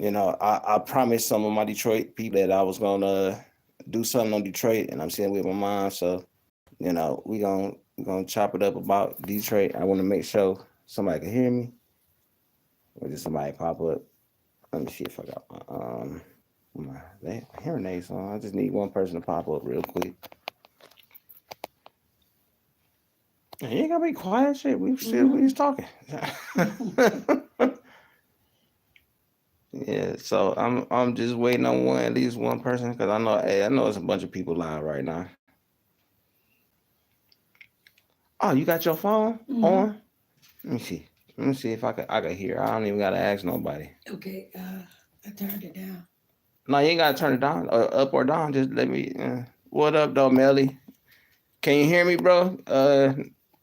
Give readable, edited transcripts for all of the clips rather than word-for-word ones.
I promised some of my Detroit people that I was gonna do something on Detroit, and I'm sitting with my mom. So we gonna chop it up about Detroit. I want to make sure somebody can hear me. Or just somebody pop up. Let me see if I got my hearing aids on. I just need one person to pop up real quick. You ain't gotta be quiet, shit. We was talking. Yeah, so I'm just waiting on at least one person, because I know it's a bunch of people live right now. Oh, you got your phone on? Let me see. Let me see if I can hear. I don't even gotta ask nobody. Okay, I turned it down. No, you ain't gotta turn it down or up or down. Just let me. What up, though, Melly? Can you hear me, bro?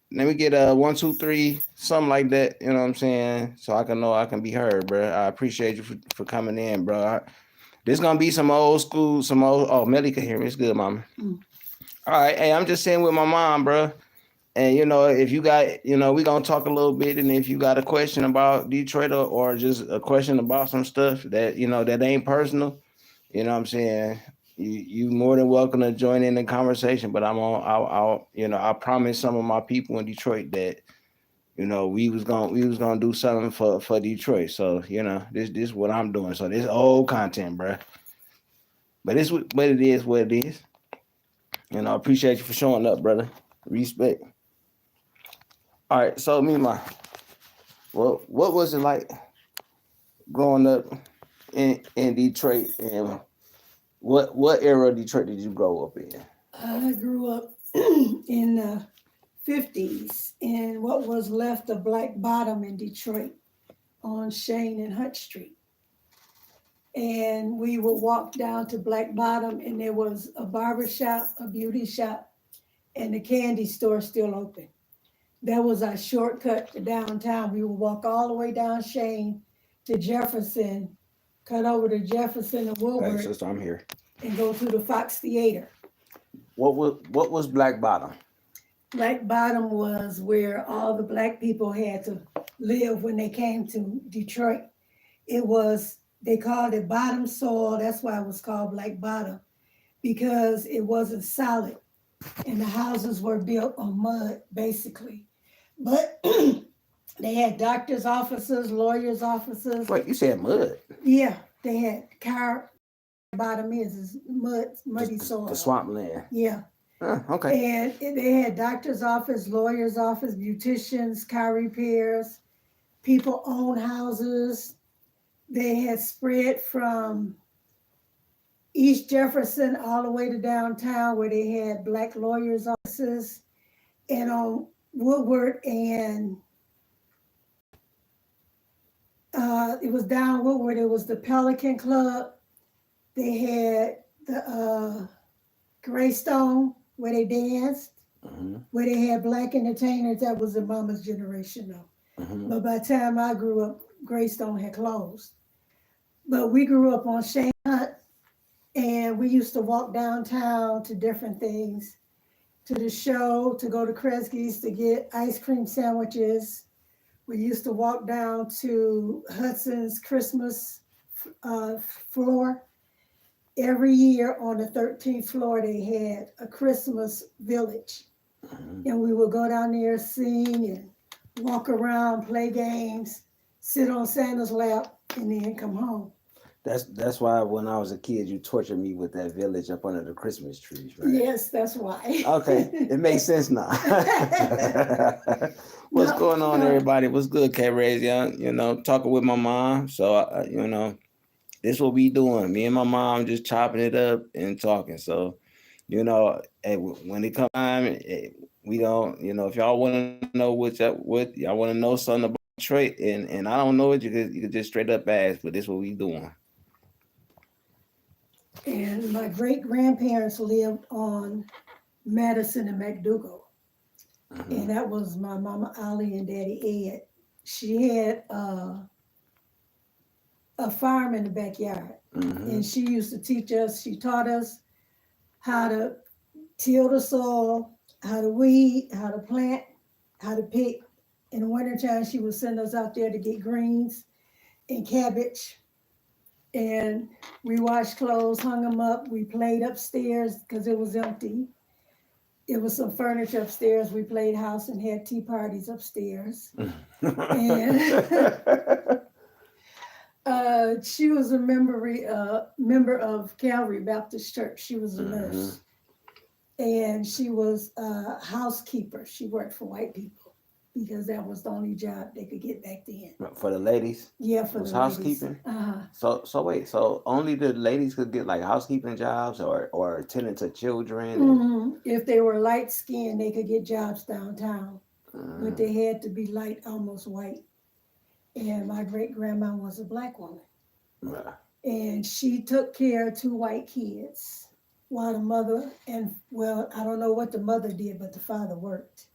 Let me get a 1, 2, 3, something like that. You know what I'm saying? So I can know I can be heard, bro. I appreciate you for coming in, bro. This gonna be some old school, some old. Oh, Melly can hear me. It's good, mama. All right, hey, I'm just sitting with my mom, bro. And if you got, we gonna talk a little bit, and if you got a question about Detroit, or just a question about some stuff that that ain't personal, what I'm saying, you more than welcome to join in the conversation. But I promised some of my people in Detroit that we was gonna do something for Detroit. So this what I'm doing. So this old content, bro. But it is what it is. I appreciate you for showing up, brother. Respect. All right, so MiMa, well, what was it like growing up in Detroit, and what era of Detroit did you grow up in? I grew up in the 50s in what was left of Black Bottom in Detroit on Shane and Hunt Street. And we would walk down to Black Bottom, and there was a barber shop, a beauty shop, and the candy store still open. That was our shortcut to downtown. We would walk all the way down Shane to Jefferson, cut over to Jefferson and Hey, Woolworth, sister, I'm here. and go to the Fox Theater. What was Black Bottom? Black Bottom was where all the black people had to live when they came to Detroit. They called it bottom soil. That's why it was called Black Bottom, because it wasn't solid and the houses were built on mud, basically. But they had doctor's offices, lawyers' offices. Wait, you said mud? Yeah, they had car. Bottom is mud, muddy soil. The swampland. Yeah. Okay. And they had doctor's office, lawyer's office, beauticians, car repairs, people own houses. They had spread from East Jefferson all the way to downtown, where they had black lawyers' offices. And on Woodward and it was down Woodward, it was the Pelican Club. They had the Greystone, where they danced, where they had black entertainers. That was the mama's generation, though. But by the time I grew up, Greystone had closed. But we grew up on Shane Hunt, and we used to walk downtown to different things, to the show, to go to Kresge's to get ice cream sandwiches. We used to walk down to Hudson's Christmas floor. Every year on the 13th floor, they had a Christmas village. And we would go down there, sing and walk around, play games, sit on Santa's lap, and then come home. That's why when I was a kid, you tortured me with that village up under the Christmas trees, right? Yes, that's why. Okay, it makes sense now. What's going on, everybody? What's good, K Ray's? Talking with my mom. So, this what we doing. Me and my mom just chopping it up and talking. So, when it comes time, we don't. If y'all want to know what y'all want to know something about Detroit, and I don't know it, you could just straight up ask. But this what we doing. And my great grandparents lived on Madison and McDougal. And that was my mama Ollie and daddy Ed. She had a farm in the backyard. And she used to teach us, she taught us how to till the soil, how to weed, how to plant, how to pick. In the wintertime, she would send us out there to get greens and cabbage. And we washed clothes, hung them up. We played upstairs because it was empty. It was some furniture upstairs. We played house and had tea parties upstairs. And she was a member of Calvary Baptist Church. She was a nurse. And she was a housekeeper. She worked for white people because that was the only job they could get back then. For the ladies? Yeah, for was the housekeeping? Uh-huh. So wait, so only the ladies could get like housekeeping jobs or tending to children? And... If they were light skinned, they could get jobs downtown. But they had to be light, almost white. And my great grandma was a black woman. And she took care of 2 white kids. While the mother, and well, I don't know what the mother did, but the father worked.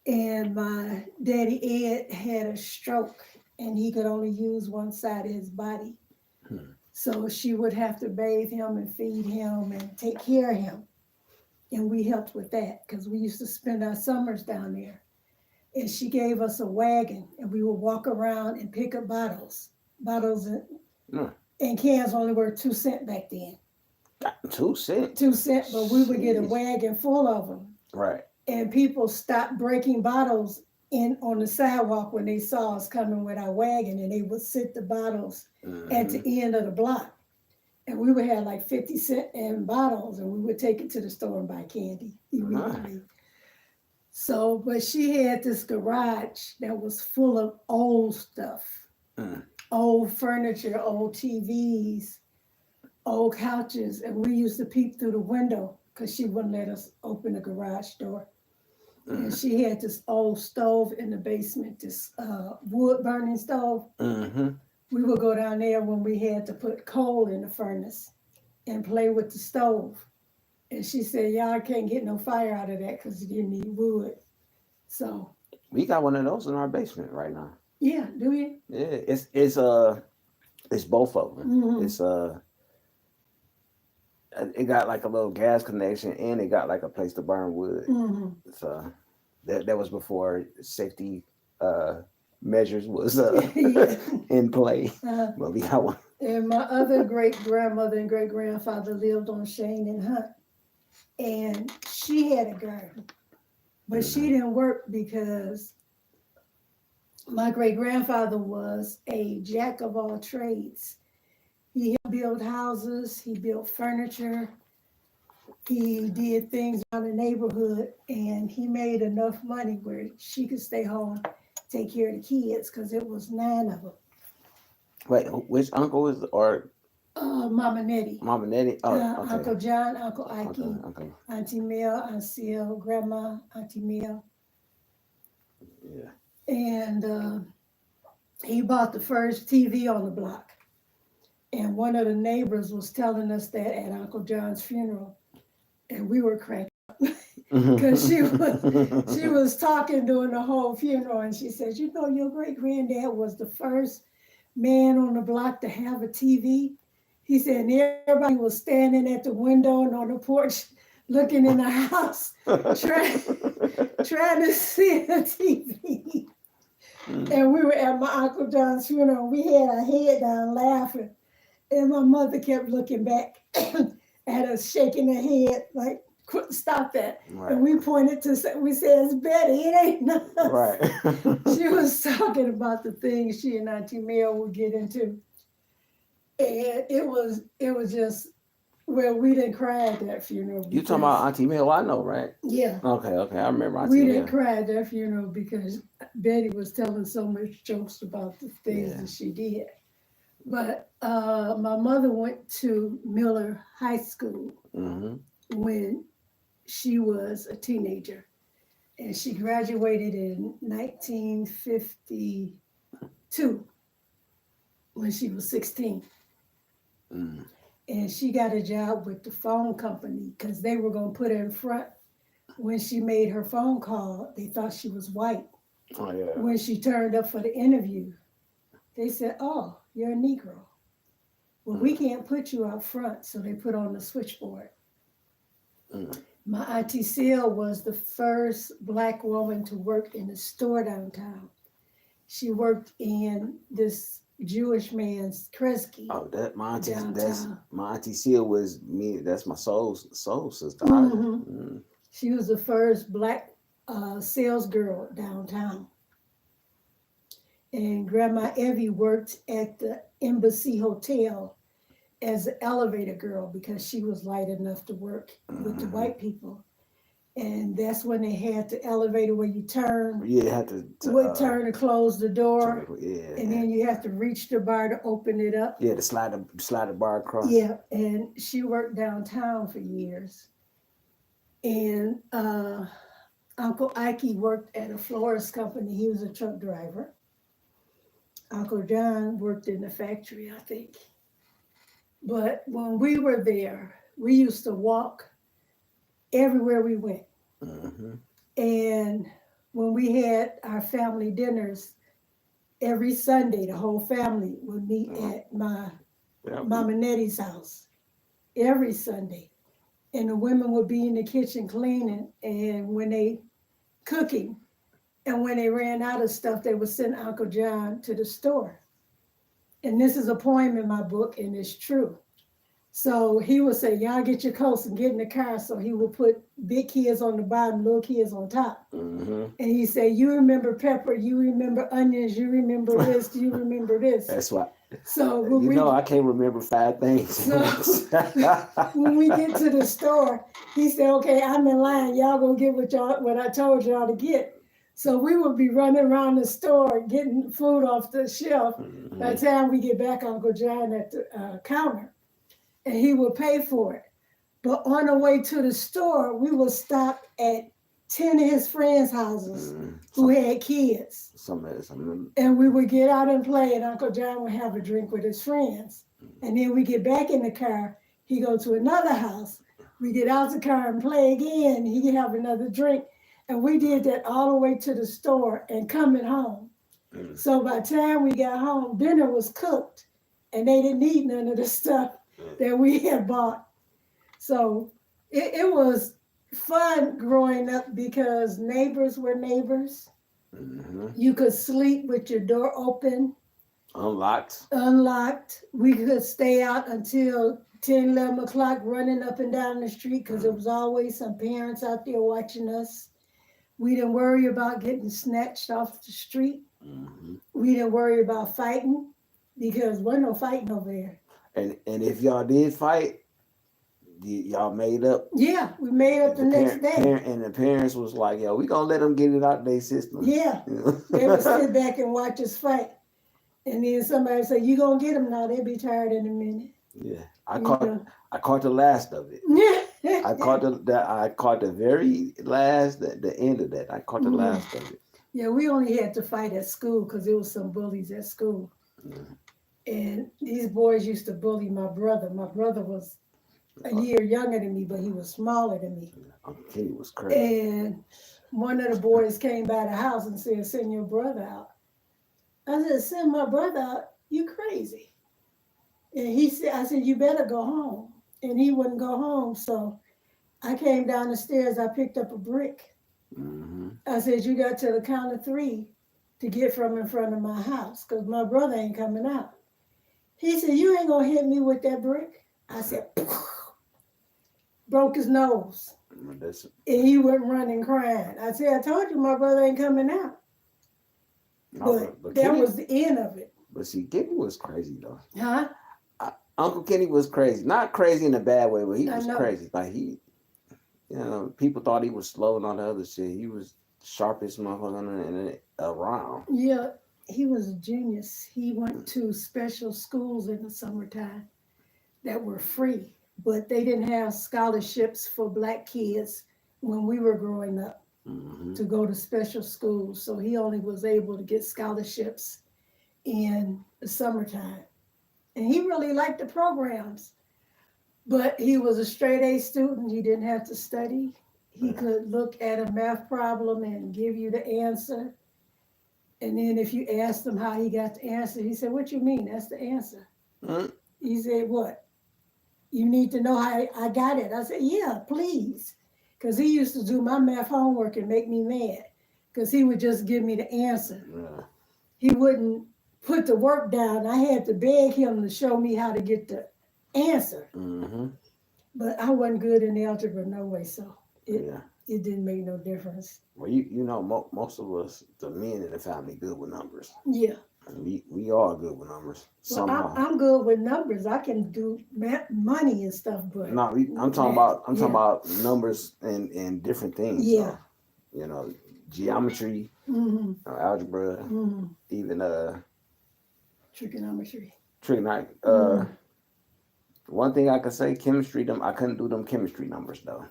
And my daddy Ed had a stroke and he could only use one side of his body. So she would have to bathe him and feed him and take care of him. And we helped with that because we used to spend our summers down there. And she gave us a wagon and we would walk around and pick up bottles. Bottles and cans only were 2 cents back then. 2 cents? 2 cents, but we would get a wagon full of them. Right. And people stopped breaking bottles on the sidewalk when they saw us coming with our wagon, and they would sit the bottles at the end of the block. And we would have like 50 cents in bottles, and we would take it to the store and buy candy immediately. So, but she had this garage that was full of old stuff, old furniture, old TVs, old couches, and we used to peep through the window because she wouldn't let us open the garage door. And she had this old stove in the basement, this wood burning stove. We would go down there when we had to put coal in the furnace and play with the stove. And she said, y'all can't get no fire out of that because you need wood. So we got one of those in our basement right now. Yeah, do you? Yeah, it's both of them. It's it got like a little gas connection and it got like a place to burn wood. So that was before safety measures was in play. But we got one. And my other great grandmother and great grandfather lived on Shane and Hunt, and she had a garden, but she didn't work because my great grandfather was a jack of all trades. He built houses, he built furniture, he did things around the neighborhood, and he made enough money where she could stay home, take care of the kids, because it was 9 of them. Wait, which uncle is, or? Mama Nettie. Mama Nettie? Oh, okay. Uncle John, Uncle Ike, okay. Auntie Mel, Aunt Seal, Grandma, Auntie Mel. Yeah. And he bought the first TV on the block. And one of the neighbors was telling us that at Uncle John's funeral, and we were cracking up because she was talking during the whole funeral, and she said, "You know, your great granddad was the first man on the block to have a TV." He said, and everybody was standing at the window and on the porch, looking in the house, trying to see the TV. And we were at my Uncle John's funeral. We had our head down laughing. And my mother kept looking back at us, shaking her head, like, stop that. Right. And we pointed to, we said, it's Betty, it ain't us. Right. She was talking about the things she and Auntie Mel would get into. And it was just, well, we didn't cry at that funeral. You talking about Auntie Mel? I know, right? Yeah. Okay, I remember Auntie Mel. We didn't cry at that funeral because Betty was telling so much jokes about the things that she did. But my mother went to Miller High School when she was a teenager. And she graduated in 1952 when she was 16. And she got a job with the phone company because they were going to put her in front. When she made her phone call, they thought she was white. Oh, yeah. When she turned up for the interview, they said, "Oh, you're a Negro. Well, we can't put you out front." So they put on the switchboard. My Auntie Seal was the first Black woman to work in a store downtown. She worked in this Jewish man's Kresge Oh, that my auntie, that's downtown. my auntie Seal was me. That's my soul sister. She was the first black sales girl downtown. And Grandma Evie worked at the Embassy Hotel as an elevator girl because she was light enough to work with the white people. And that's when they had the elevator where you turn, Yeah, had would turn and close the door, yeah, and then you have to reach the bar to open it up. yeah, to slide the bar across. Yeah, and she worked downtown for years. And Uncle Ike worked at a florist company. He was a truck driver. Uncle John worked in the factory, I think. But when we were there, we used to walk everywhere we went. Mm-hmm. And when we had our family dinners, every Sunday, the whole family would meet at my Mama Nettie's house every Sunday. And the women would be in the kitchen cleaning, and when they cooking, and when they ran out of stuff, they would send Uncle John to the store. And this is a poem in my book, and it's true. So he would say, y'all get your coats and get in the car. So he would put big kids on the bottom, little kids on top. Mm-hmm. And he said, you remember pepper, you remember onions, you remember this, you remember this. That's why. So when I can't remember 5 things. So when we get to the store, he said, okay, I'm in line. Y'all gonna get what I told y'all to get. So we would be running around the store getting food off the shelf. Mm-hmm. By the time we get back, Uncle John at the counter, and he would pay for it. But on the way to the store, we would stop at 10 of his friends' houses who had kids. And we would get out and play, and Uncle John would have a drink with his friends. And then we get back in the car, he go to another house. We get out the car and play again, he could have another drink. And we did that all the way to the store and coming home. So by the time we got home, dinner was cooked, and they didn't eat none of the stuff that we had bought. So it was fun growing up because neighbors were neighbors. Mm-hmm. You could sleep with your door open. Unlocked. We could stay out until 10, 11 o'clock running up and down the street because there was always some parents out there watching us. We didn't worry about getting snatched off the street. Mm-hmm. We didn't worry about fighting because there wasn't no fighting over there. And if y'all did fight, y'all made up. Yeah, we made up the next day. And the parents was like, yo, we gonna let them get it out their system. Yeah, they would sit back and watch us fight. And then somebody say, you gonna get them now, they'll be tired in a minute. Yeah, I caught the last of it. I caught the very last, the end of that. I caught the last of it. Yeah, we only had to fight at school because there was some bullies at school. Mm. And these boys used to bully my brother. My brother was a year younger than me, but he was smaller than me. Uncle Kenny was crazy. And one of the boys came by the house and said, send your brother out. I said, send my brother out? You crazy. And I said, you better go home. And he wouldn't go home. So I came down the stairs, I picked up a brick. Mm-hmm. I said, you got to the count of 3 to get from in front of my house because my brother ain't coming out. He said, you ain't gonna hit me with that brick? I said, broke his nose. And he went running crying. I said, I told you my brother ain't coming out. But that Kenny, was the end of it. But see, Kenny was crazy though. Huh? Uncle Kenny was crazy. Not crazy in a bad way, but he was crazy. Like people thought he was slow and all the other shit. He was the sharpest motherfucker around. Yeah, he was a genius. He went to special schools in the summertime that were free, but they didn't have scholarships for black kids when we were growing up to go to special schools. So he only was able to get scholarships in the summertime. And he really liked the programs, but he was a straight A student. He didn't have to study. He could look at a math problem and give you the answer. And then if you asked him how he got the answer, he said, what you mean? That's the answer. He said, what? You need to know how I got it. I said, yeah, please. Because he used to do my math homework and make me mad because he would just give me the answer. He wouldn't put the work down. I had to beg him to show me how to get the answer. Mm-hmm. But I wasn't good in algebra no way, so Yeah. it didn't make no difference. Well, most of us, the men in the family, good with numbers. Yeah. And we are good with numbers Well, somehow. I'm good with numbers. I can do money and stuff, but No, I'm talking math, about numbers and different things. yeah. So, geometry, Mm-hmm. algebra, Mm-hmm. even Trigonometry. trigonometry. Mm-hmm. One thing I could say, chemistry. I couldn't do them chemistry numbers though.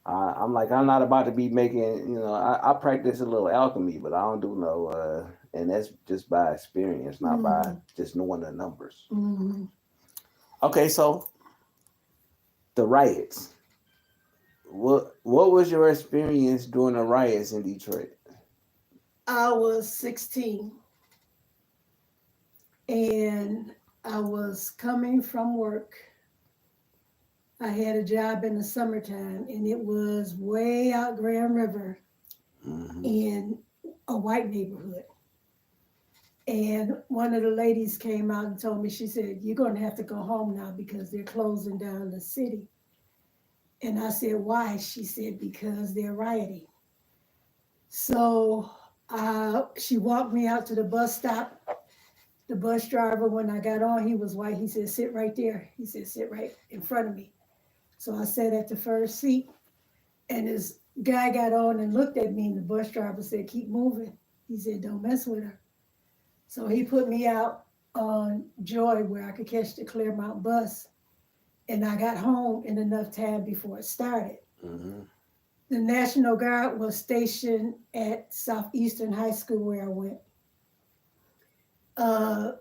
I'm like, I'm not about to be making. I practice a little alchemy, but I don't do no. And that's just by experience, not by Mm-hmm. just knowing the numbers. Mm-hmm. Okay, so the riots. What was your experience during the riots in Detroit? I was 16 and I was coming from work. I had a job in the summertime and it was way out Grand River Mm-hmm. in a white neighborhood. And one of the ladies came out and told me, she said, "You're going to have to go home now because they're closing down the city." And I said, "Why?" She said, "Because they're rioting." So she walked me out to the bus stop. The bus driver, when I got on, he was white. He said, "Sit right there." He said, "Sit right in front of me." So I sat at the first seat, and this guy got on and looked at me, and the bus driver said, "Keep moving." He said, "Don't mess with her." So he put me out on Joy where I could catch the Claremont bus, and I got home in enough time before it started. Mm-hmm. The National Guard was stationed at Southeastern High School where I went. Uh,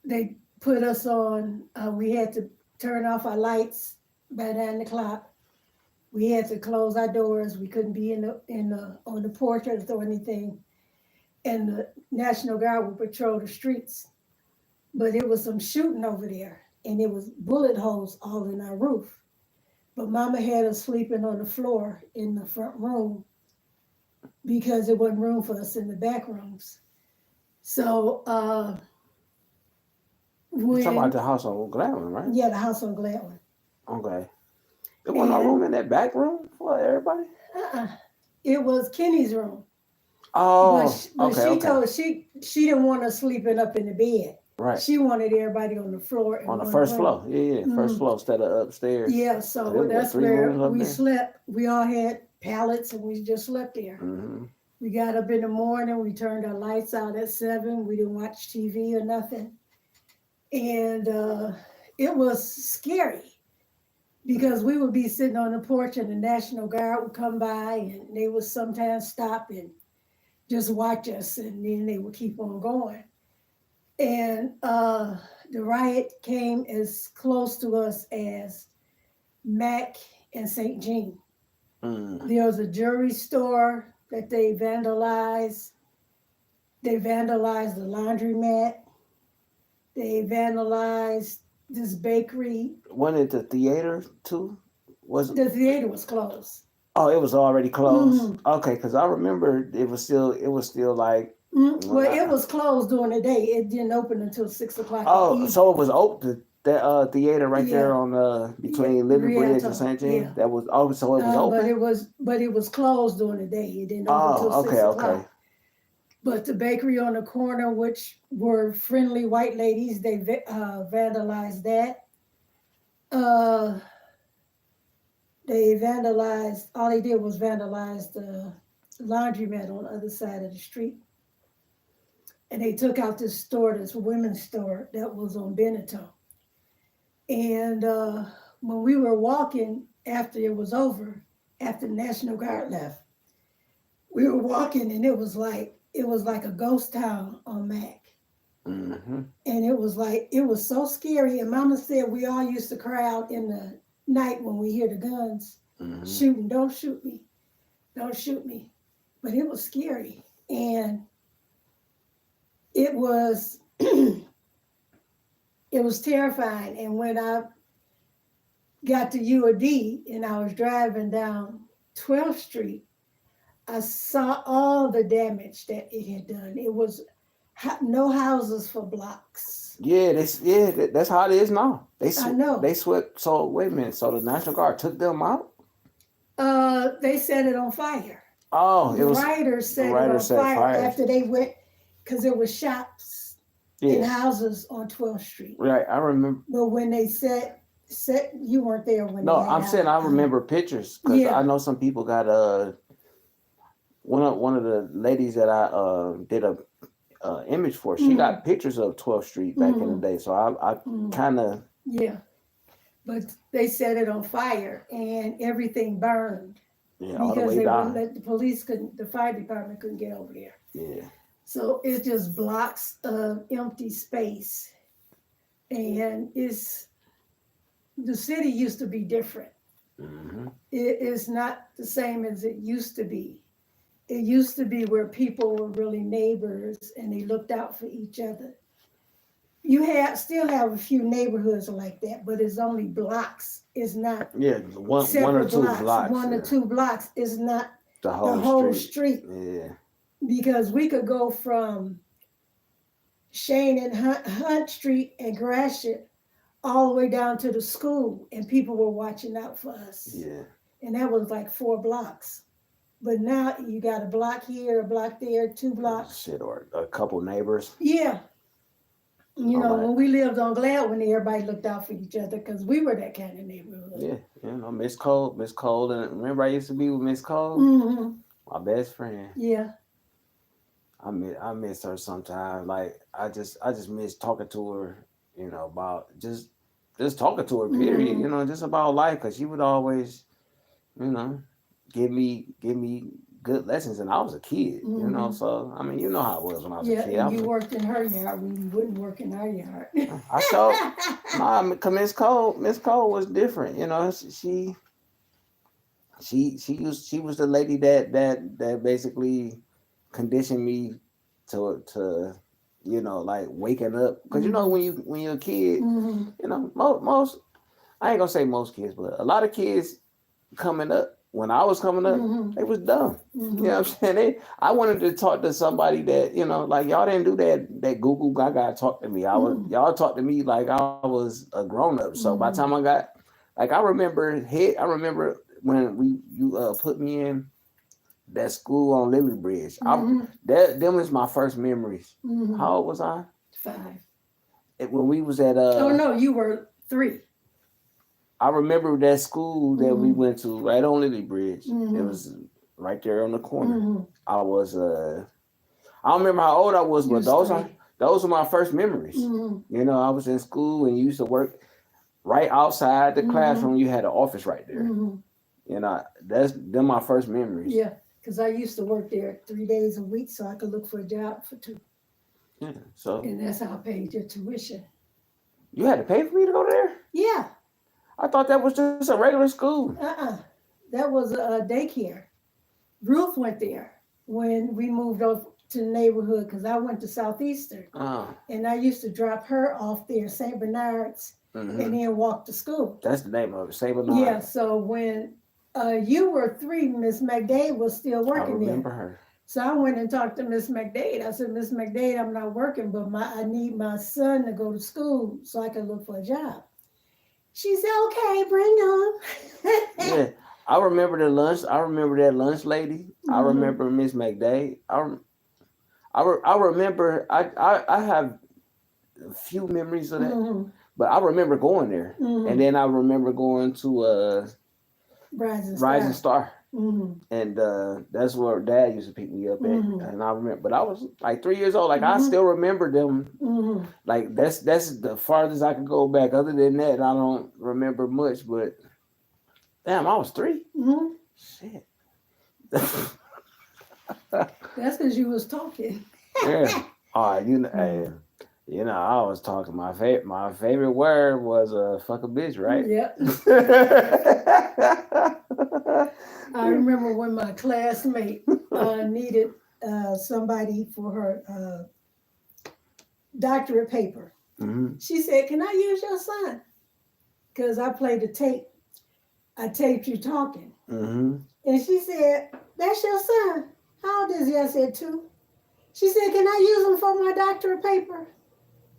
they put us on, we had to turn off our lights by 9 o'clock. We had to close our doors. We couldn't be on the porch or anything. And the National Guard would patrol the streets. But it was some shooting over there, and it was bullet holes all in our roof. But Mama had us sleeping on the floor in the front room because there wasn't room for us in the back rooms. So You talking about when the house on Gladwin, right? yeah, the house on Gladwin. Okay. There wasn't no room in that back room for everybody? Uh-uh. It was Kenny's room. Oh, But okay, she okay. told she didn't want us sleeping up in the bed. Right. She wanted everybody on the floor in On the one first room. floor. Yeah, first floor instead of upstairs. Yeah, So so there was that's 3 where rooms up we there? slept. We all had pallets and we just slept there. Mm-hmm. We got up in the morning, we turned our lights out at 7. We didn't watch TV or nothing. And it was scary because we would be sitting on the porch and the National Guard would come by and they would sometimes stop and just watch us and then they would keep on going. And the riot came as close to us as Mac and St. Jean. Mm. There was a jewelry store that they vandalized. They vandalized the laundromat. They vandalized this bakery. Wasn't it the theater too? The theater was closed. Oh, it was already closed. Mm-hmm. Okay, because I remember it was still like. Well, it was closed during the day. It didn't open until 6 o'clock at Oh, evening. so it was open. That theater right Yeah. there on between Liberty Bridge and Rialto. St. James. Yeah. That was so it was open. But it was closed during the day. It didn't open until Oh, 6 okay, o'clock. okay. But the bakery on the corner, which were friendly white ladies, they vandalized that. They vandalized, all they did was vandalize the laundromat on the other side of the street. And they took out this store, this women's store that was on Benetton. And when we were walking after it was over, after the National Guard left, we were walking and it was like a ghost town on Mac. Mm-hmm. And it was so scary. And Mama said we all used to cry out in the night when we hear the guns shooting, "Don't shoot me, don't shoot me." But it was scary. And it was it was terrifying. And when I got to UOD and I was driving down 12th Street, I saw all the damage that it had done. It was No houses for blocks. Yeah, that's how it is now. I know. They swept. So wait a minute. So the National Guard took them out. They set it on fire. Oh, The it was writers the set it writer on set fire fire. after they went, because there was shops and Yeah, houses on 12th Street. right. I remember. But when they set, you weren't there when No, they had I'm saying I remember pictures because Yeah. I know some people got one of the ladies that I did a image for. She got pictures of 12th Street back in the day. So I kind of Yeah. But they set it on fire and everything burned all the because way they down. wouldn't let the fire department couldn't get over there. Yeah. So it's just blocks of empty space. And the city used to be different. Mm-hmm. It is not the same as it used to be. It used to be where people were really neighbors and they looked out for each other. You still have a few neighborhoods like that, but it's only blocks. It's not one or two blocks. One or two blocks is not the the whole whole street. street. Yeah. Because we could go from Shane and Hunt Street and Gratiot all the way down to the school, and people were watching out for us. Yeah. And that was like 4 blocks. But now you got a block here, a block there, 2 blocks. Shit, or a couple neighbors. Yeah. You know, when we lived on Gladwin, everybody looked out for each other because we were that kind of neighborhood. Yeah, you know, Miss Cole, and remember I used to be with Miss Cole, my best friend. Yeah. I miss her sometimes. Like I just miss talking to her. You know, about just talking to her. Period. You know, just about life, because she would always, you know, give me good lessons, and I was a kid. You know, so I mean, you know how it was when I was a kid. Yeah, you worked in her yard when you wouldn't work in our yard. I saw, cause Miss Cole was different. You know, she was the lady that basically conditioned me to you know, like waking up, because you know when you're a kid, you know, most I ain't gonna say most kids, but a lot of kids coming up, when I was coming up, they was dumb. You know what I'm saying? I wanted to talk to somebody that, you know, like y'all didn't do that Google Gaga talk to me. Y'all talked to me like I was a grown up. So by the time I got, like, I remember when you put me in that school on Lily Bridge. Them was my first memories. How old was I? 5. When we was at oh no, you were 3. I remember that school that we went to right on Lily Bridge. It was right there on the corner. I was I don't remember how old I was, but those were my first memories. You know, I was in school and used to work right outside the classroom. You had an office right there. You know, them my first memories. Yeah, because I used to work there 3 days a week so I could look for a job for 2. Yeah, so. And that's how I paid your tuition. You had to pay for me to go there? Yeah. I thought that was just a regular school. That was a daycare. Ruth went there when we moved over to the neighborhood because I went to Southeastern. And I used to drop her off there, St. Bernard's, and then walk to school. That's the name of it, St. Bernard. Yeah, so when you were 3, Miss McDade was still working there. I remember her. So I went and talked to Miss McDade. I said, Miss McDade, I'm not working, but I need my son to go to school so I can look for a job. She said, okay, bring him. Yeah, I remember the lunch. I remember that lunch lady. I remember Miss McDade. I remember, I have a few memories of that, but I remember going there. And then I remember going to Rising Star. And that's where Dad used to pick me up at. And I remember, but I was like 3 years old. Like I still remember them. Like that's the farthest I could go back. Other than that, I don't remember much. But damn, I was 3. Shit. That's because you was talking. Yeah. All right, you know, you know, I was talking. My favorite word was fuck a bitch, right? Yep. I remember when my classmate needed somebody for her doctorate paper. She said, can I use your son? Because I played a tape. I taped you talking. And she said, that's your son. How old is he? I said, 2. She said, can I use them for my doctorate paper?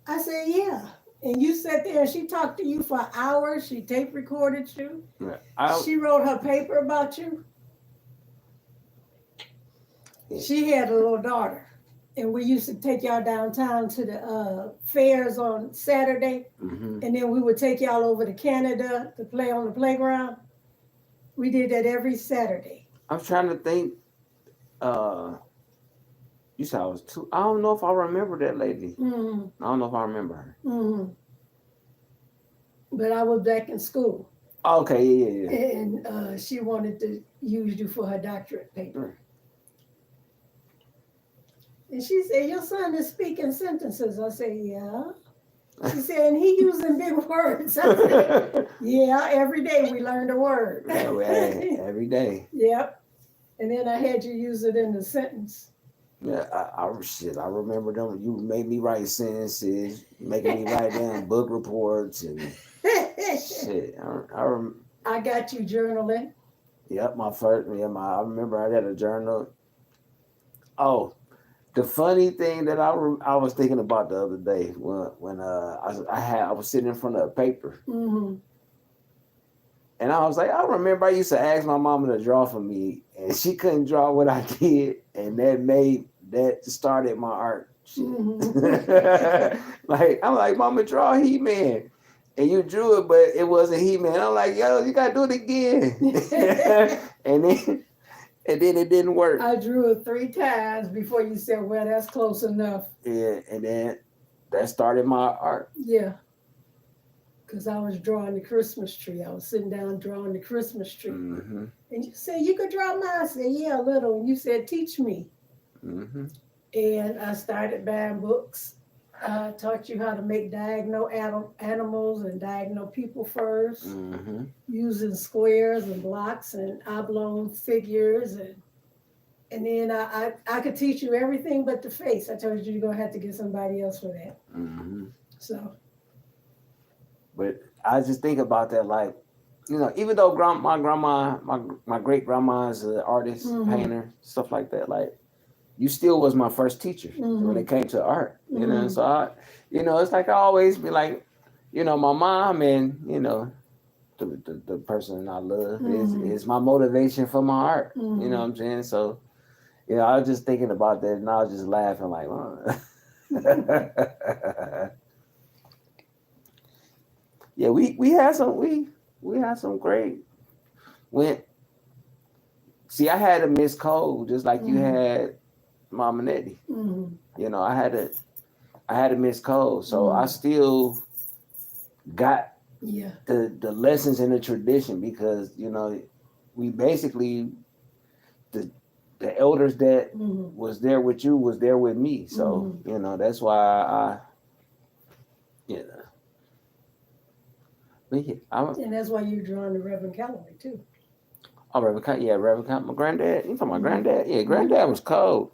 I said, yeah. And you sat there and she talked to you for hours. She tape recorded you. Yeah, she wrote her paper about you. Yeah. She had a little daughter. And we used to take y'all downtown to the fairs on Saturday. Mm-hmm. And then we would take y'all over to Canada to play on the playground. We did that every Saturday. I'm trying to think. You said I was 2. I don't know if I remember that lady. Mm-hmm. I don't know if I remember her. Mm-hmm. But I was back in school. Okay, yeah. And she wanted to use you for her doctorate paper. And she said, your son is speaking sentences. I said, yeah. She said, and he using big words. I said, yeah, every day we learned a word. Every day. Yep. And then I had you use it in the sentence. Yeah, I remember them. You made me write sentences, making me write down book reports and shit. I got you journaling. Yep, I remember I had a journal. Oh, the funny thing that I was thinking about the other day when I was sitting in front of a paper. Mm-hmm. And I was like, I remember I used to ask my mama to draw for me, and she couldn't draw what I did, and that started my art shit. Mm-hmm. Like, I'm like, Mama, draw He-Man. And you drew it, but it wasn't He-Man. I'm like, yo, you gotta do it again. and then it didn't work. I drew it 3 times before you said, well, that's close enough. Yeah, and then that started my art. Yeah. Because I was drawing the Christmas tree. I was sitting down drawing the Christmas tree. Mm-hmm. And you said, you could draw mine. I said, yeah, a little. And you said, teach me. Mm-hmm. And I started buying books. I taught you how to make diagonal animals and diagonal people first, mm-hmm. using squares and blocks and oblong figures. And then I could teach you everything but the face. I told you you're going to have to get somebody else for that. Mm-hmm. So. But I just think about that, like, you know, even though my great grandma is an artist, mm-hmm. painter, stuff like that, like, you still was my first teacher mm-hmm. when it came to art, you mm-hmm. know. So it's like I always be like, you know, my mom and you know, the person I love mm-hmm. is my motivation for my art. Mm-hmm. You know what I'm saying? So, you know, I was just thinking about that, and I was just laughing like, yeah, we had some great. See, I had a Miss Cole just like mm-hmm. you had Mama Nettie. Mm-hmm. You know, I had a Miss Cole, so mm-hmm. I still got the lessons in the tradition because you know we basically the elders that mm-hmm. was there with you was there with me, so mm-hmm. you know that's why and that's why you're drawing the Reverend Calloway too. Oh, Reverend Calloway, my granddad. You talking about granddad? Yeah, granddad was cold.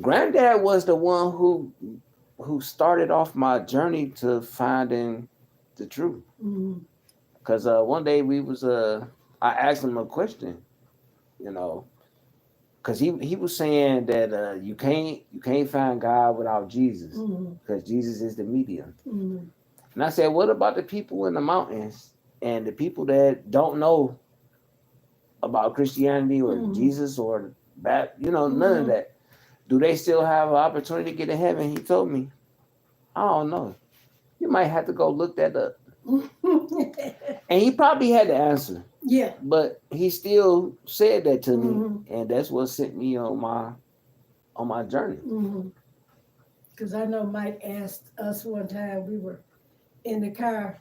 Granddad was the one who started off my journey to finding the truth. Because one day I asked him a question, you know, because he was saying that you can't find God without Jesus because Jesus is the medium. Mm-hmm. And I said, what about the people in the mountains and the people that don't know about Christianity or mm-hmm. Jesus or that, you know, mm-hmm. none of that. Do they still have an opportunity to get to heaven? He told me, I don't know. You might have to go look that up. And he probably had the answer. Yeah. But he still said that to me. And that's what sent me on my journey. Because I know Mike asked us one time, we were in the car.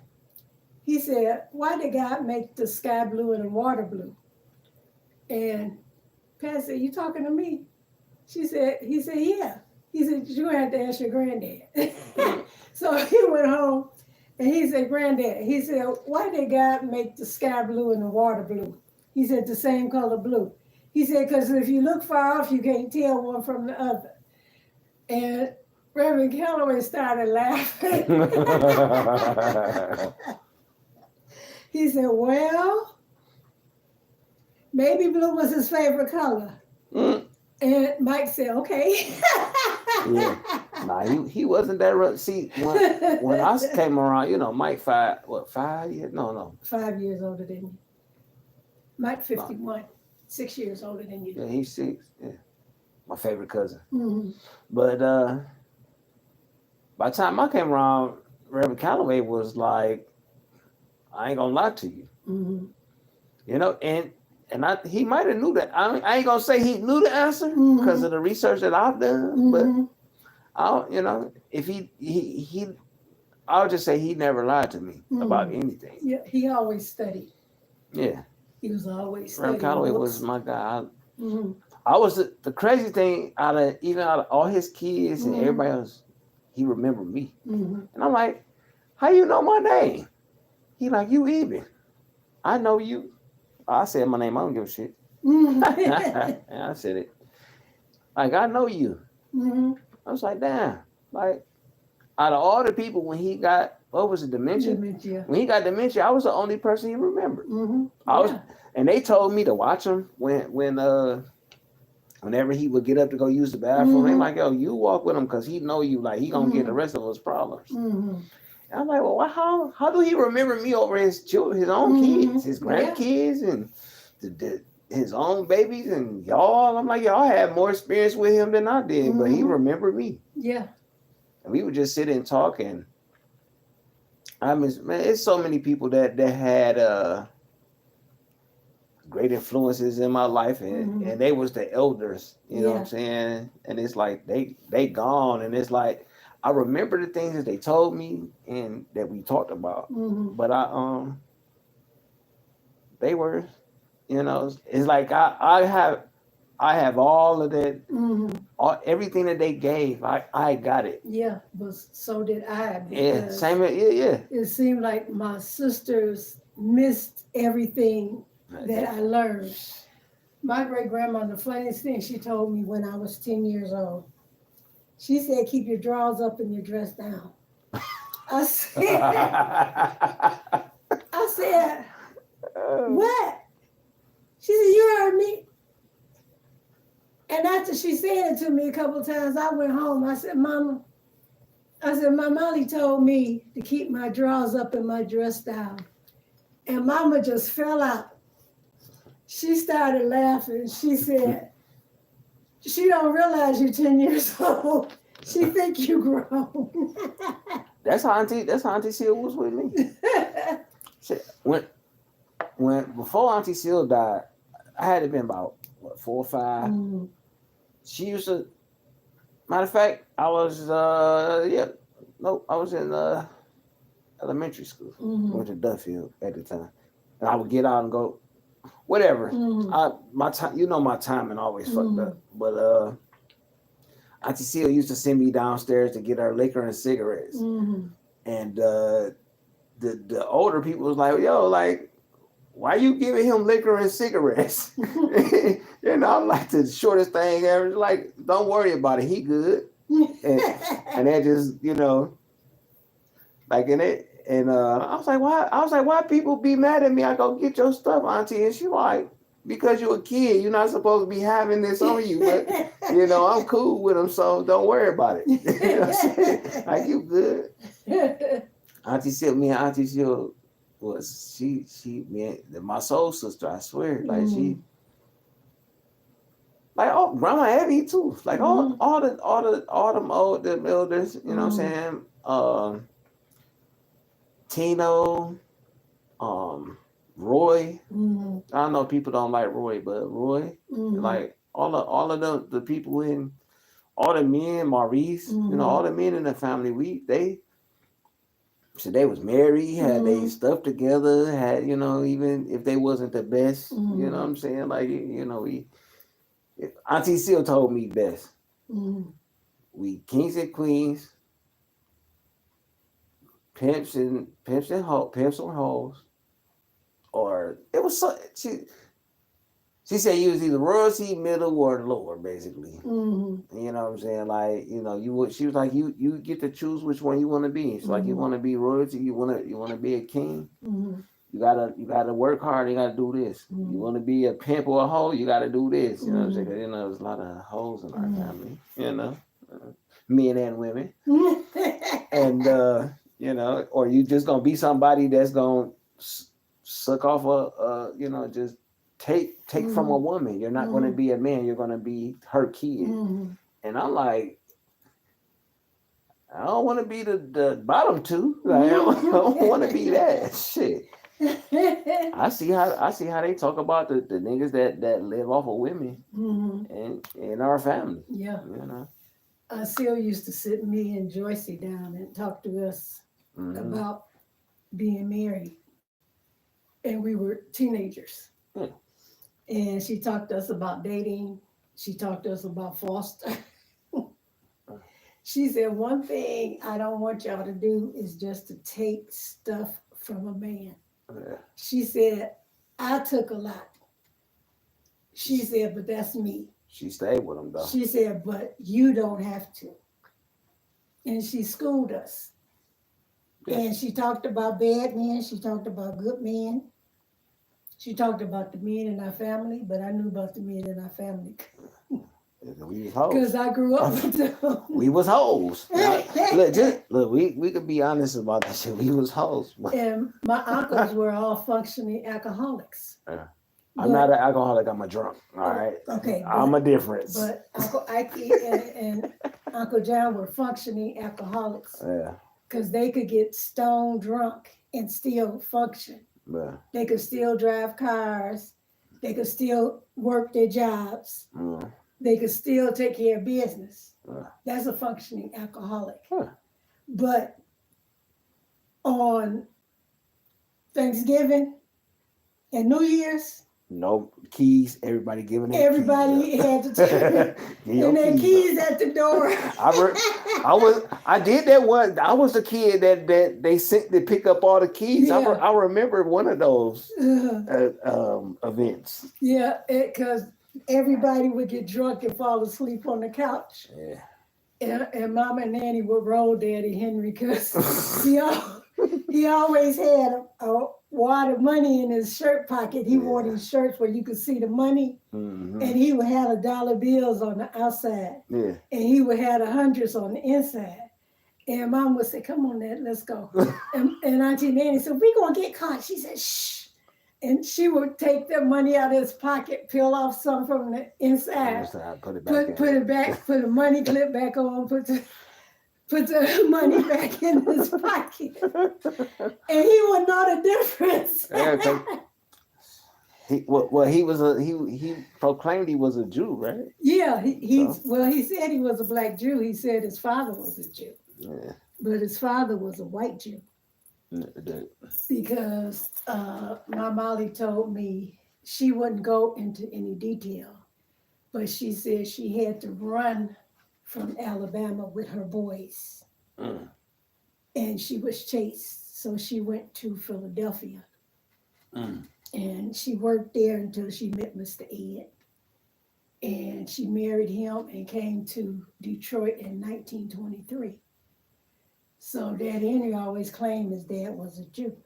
He said, why did God make the sky blue and the water blue? And Pat said, you talking to me? He said, yeah. He said, you're going to have to ask your granddad. So he went home and he said, granddad, he said, why did God make the sky blue and the water blue? He said, the same color blue. He said, because if you look far off, you can't tell one from the other. And Reverend Calloway started laughing. He said, well, maybe blue was his favorite color. And Mike said, okay. Yeah. Nah, he wasn't that rough. See, when I came around, Mike 5 years? No, 5 years older than you. Mike no. 51, 6 years older than you. Yeah, he's 6. Yeah. My favorite cousin. Mm-hmm. But by the time I came around, Reverend Calloway was like, I ain't gonna lie to you. Mm-hmm. And he might have knew that. I ain't gonna say he knew the answer because Mm-hmm. of the research that I've done, but Mm-hmm. if he I'll just say he never lied to me about anything. Yeah, he always studied. Yeah. He was always Reverend studying Calloway was books. my guy. Mm-hmm. I was the crazy thing out of all his kids and Mm-hmm. everybody else, he remembered me. Mm-hmm. And I'm like, how you know my name? He like, you even. I know you. I said my name, I don't give a shit. Mm-hmm. And I said it. Like, I know you. Mm-hmm. I was like, damn. Like, out of all the people, when he got, what was it, dementia? Dementia. When he got dementia, I was the only person he remembered. Mm-hmm. I was, Yeah. and they told me to watch him whenever he would get up to go use the bathroom. They like, yo, you walk with him because he know you, like he gonna get the rest of us problems. Mm-hmm. And I'm like, well, how do he remember me over his children, his own kids, his grandkids, and his own babies and y'all? I'm like, y'all had more experience with him than I did, but he remembered me. Yeah. And we would just sit and talk, and I mean, man, it's so many people that had great influences in my life, and they was the elders, you know what I'm saying? And it's like they gone, and it's like I remember the things that they told me and that we talked about, but they were, it's like I have all of that, everything that they gave, I got it. Yeah, but so did I. Yeah, same. Yeah. It seemed like my sisters missed everything that I learned. My great grandma, the funniest thing she told me when I was 10 years old, she said, keep your drawers up and your dress down. I said, what? She said, you heard me? And after she said it to me a couple of times, I went home. I said, Mama, my mommy told me to keep my drawers up and my dress down. And Mama just fell out. She started laughing. She said, she don't realize you're 10 years old. She think you grown. That's how Auntie Seal was with me. When before Auntie Seal died, I had to been about 4 or 5. She used to. Matter of fact, I was I was in elementary school. Went to Duffield at the time, and I would get out and go, whatever. My time, my timing always fucked up. But Auntie Seal used to send me downstairs to get her liquor and cigarettes, and the older people was like, yo, like, why you giving him liquor and cigarettes? I'm like the shortest thing ever. Like, don't worry about it. He good. And that just, like in it. And I was like, why? I was like, why people be mad at me? I go, get your stuff, Auntie. And she like, because you're a kid, you're not supposed to be having this on you. But I'm cool with them, so don't worry about it. You know what I'm saying? Like, you good. Auntie Seal, me and Auntie Seal was she my soul sister, I swear. Like she like Grandma Abby too. Like all them elders, you know what I'm saying? Tino, Roy. I don't know if people don't like Roy, but Roy, like all of the people in all the men, Maurice, all the men in the family, they was married, had they stuff together, had, even if they wasn't the best, you know what I'm saying? Like, Auntie Seal told me best. We kings and queens, pimps and hoes, or it was so she said you was either royalty, middle, or lower, basically. You know what I'm saying? Like, she was like, you get to choose which one you want to be. It's like, you want to be royalty, you want to be a king, you You gotta work hard. You gotta do this. Mm-hmm. You want to be a pimp or a hoe. You gotta do this. You know what I'm saying? Mm-hmm. 'Cause, you know, there's a lot of hoes in our Mm-hmm. family. You know, men and women, and you know, or you just gonna be somebody that's gonna suck off you know, just take Mm-hmm. from a woman. You're not gonna be a man. You're gonna be her kid. Mm-hmm. And I'm like, I don't want to be the bottom two. Like, I don't want to be that shit. I see how they talk about the niggas that live off of women and in our family. Yeah. You know. Seal used to sit me and Joycey down and talk to us about being married. And we were teenagers. Yeah. And she talked to us about dating. She talked to us about foster. She said, one thing I don't want y'all to do is just to take stuff from a man. Yeah. She said, I took a lot. She said, but that's me. She stayed with him though. She said, but you don't have to. And she schooled us. Yeah. And she talked about bad men. She talked about good men. She talked about the men in our family, but I knew about the men in our family. We was hoes. Because I grew up with them. We was hoes. Look, we could be honest about this shit. We was hoes. And my uncles were all functioning alcoholics. Yeah. I'm not an alcoholic. I'm a drunk. All right. Okay. I'm a difference. But Uncle Ike and Uncle John were functioning alcoholics. Yeah. Because they could get stone drunk and still function. Yeah. They could still drive cars. They could still work their jobs. Mm. They could still take care of business. That's a functioning alcoholic. But on Thanksgiving and New Year's, no keys. Everybody giving it. Everybody had to take and their keys at the door. I did that one. I was the kid that they sent to pick up all the keys. Yeah. I remember one of those events. Yeah, because everybody would get drunk and fall asleep on the couch. Yeah. And Mama and Nanny would roll Daddy Henry because he always had a wad of money in his shirt pocket. He wore these shirts where you could see the money, and he would have $1 bills on the outside, and he would have the hundreds on the inside. And Mom would say, "Come on, Dad, let's go." and Auntie Nanny said, "We're gonna get caught." She said, "Shh." And she would take the money out of his pocket, peel off some from the inside, put it back, put the money clip back on, put the money back in his pocket, and he would know the difference. He proclaimed he was a Jew, right? Yeah, he said he was a black Jew. He said his father was a Jew, but his father was a white Jew. Because my Molly told me she wouldn't go into any detail, but she said she had to run from Alabama with her boys. And she was chased. So she went to Philadelphia. And she worked there until she met Mr. Ed. And she married him and came to Detroit in 1923. So Daddy Henry always claimed his dad was a Jew.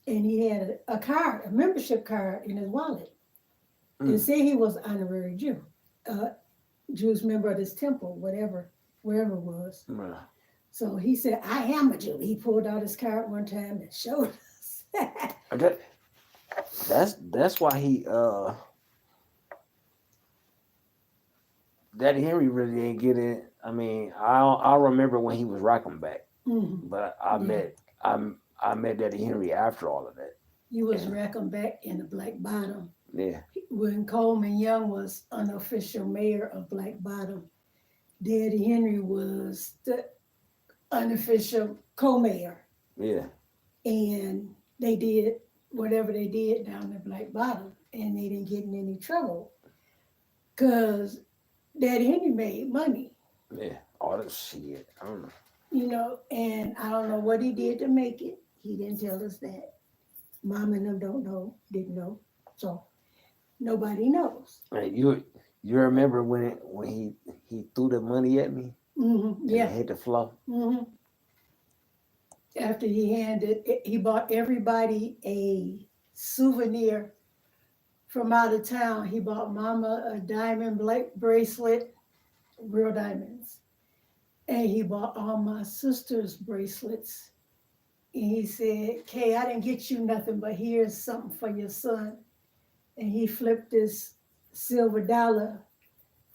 And he had a card, a membership card in his wallet. It said he was an honorary Jew. Jewish member of this temple, wherever it was. So he said, "I am a Jew." He pulled out his card one time and showed us. That's why he Daddy Henry really didn't get it. I mean, I remember when he was rocking back, but I met Daddy Henry after all of that. He was rocking back in the Black Bottom. Yeah. When Coleman Young was unofficial mayor of Black Bottom, Daddy Henry was the unofficial co-mayor. Yeah. And they did whatever they did down at Black Bottom, and they didn't get in any trouble because Daddy Henry made money. Yeah, all this shit. I don't know. You know, and I don't know what he did to make it. He didn't tell us that. Mom and them didn't know. So nobody knows. Hey, you remember when he threw the money at me? Yeah. And it hit the floor. After he bought everybody a souvenir from out of town. He bought Mama a diamond bracelet, real diamonds. And he bought all my sister's bracelets. And he said, Kay, I didn't get you nothing, but here's something for your son. And he flipped this silver dollar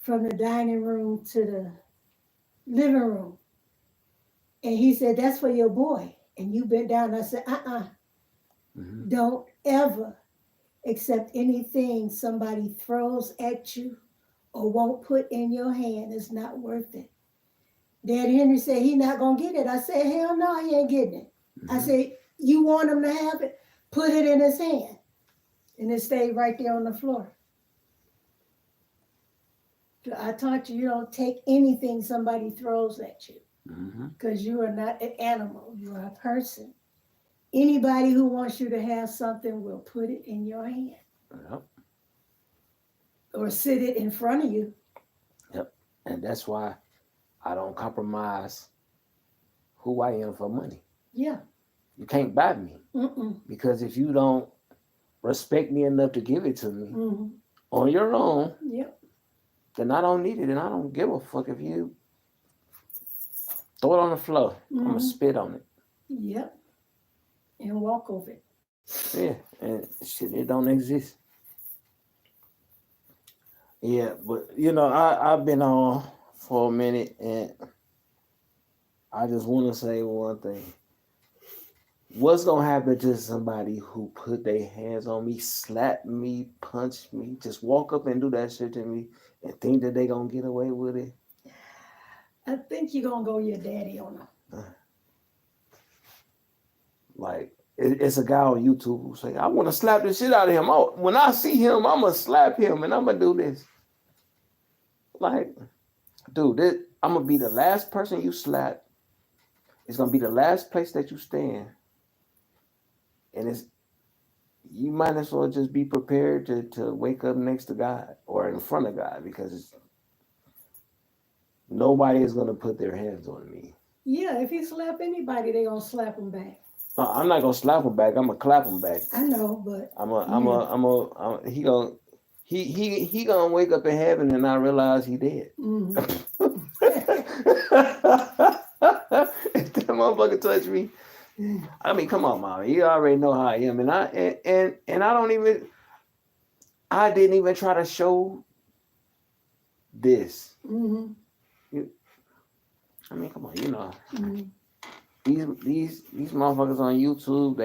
from the dining room to the living room. And he said, that's for your boy. And you bent down. And I said, don't ever accept anything somebody throws at you or won't put in your hand. It's not worth it. Dad Henry said, he not going to get it. I said, hell no, he ain't getting it. I said, you want him to have it? Put it in his hand. And it stayed right there on the floor. I taught you, you don't take anything somebody throws at you because you are not an animal. You are a person. Anybody who wants you to have something will put it in your hand. Yep. Or sit it in front of you. Yep. And that's why I don't compromise who I am for money. Yeah. You can't buy me. Because if you don't respect me enough to give it to me on your own, then I don't need it, and I don't give a fuck if you throw it on the floor. I'm gonna spit on it. Yep. And walk over it. Yeah, and shit, it don't exist. Yeah, but I've been on for a minute, and I just want to say one thing. What's gonna happen to somebody who put their hands on me, slap me, punch me, just walk up and do that shit to me and think that they gonna get away with it? I think you're gonna go your daddy on them. Like, it's a guy on YouTube who say, I want to slap the shit out of him. When I see him, I'm gonna slap him and I'm gonna do this. Like, dude, I'm gonna be the last person you slap. It's gonna be the last place that you stand. And you might as well just be prepared to wake up next to God or in front of God, because nobody is going to put their hands on me. Yeah, if he slap anybody, they gonna slap him back. I'm not gonna slap him back. I'm gonna clap him back. I know, but he gonna wake up in heaven and I realize he dead. If that motherfucker touch me, I mean, come on, mama. You already know how I am, and I didn't even try to show this. I mean, come on, these motherfuckers on YouTube,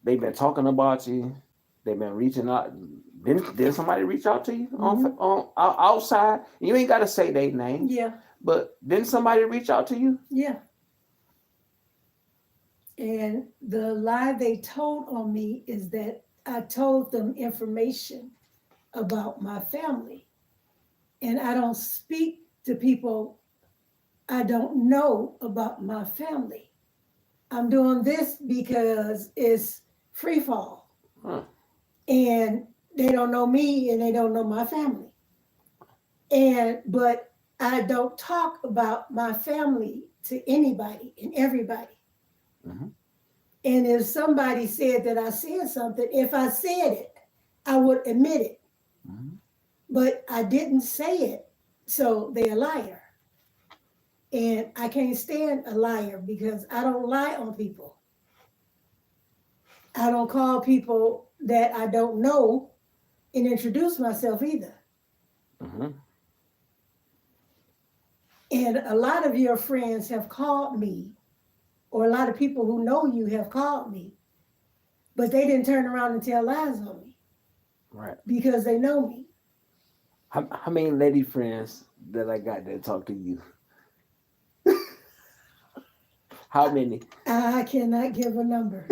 they've been talking about you. They've been reaching out. Did somebody reach out to you on outside? You ain't got to say their name. Yeah. But didn't somebody reach out to you? Yeah. And the lie they told on me is that I told them information about my family. And I don't speak to people I don't know about my family. I'm doing this because it's free fall. And they don't know me and they don't know my family. But I don't talk about my family to anybody and everybody. And if somebody said that I said something, if I said it, I would admit it. But I didn't say it, so they're a liar. And I can't stand a liar because I don't lie on people. I don't call people that I don't know and introduce myself either. And a lot of your friends have called me, or a lot of people who know you have called me, but they didn't turn around and tell lies on me. Right. Because they know me. How many lady friends that I got that talk to you? How many? I cannot give a number.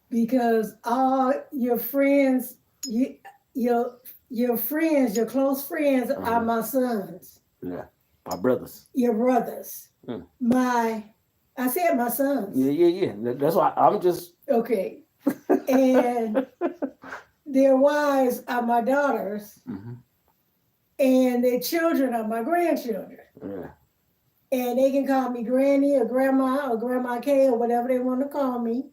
Because all your friends, your friends, your close friends are my sons. Yeah, my brothers. Your brothers. I said my sons. Yeah. That's why I'm just... Okay. And their wives are my daughters. And their children are my grandchildren. Yeah. And they can call me Granny or Grandma K or whatever they want to call me.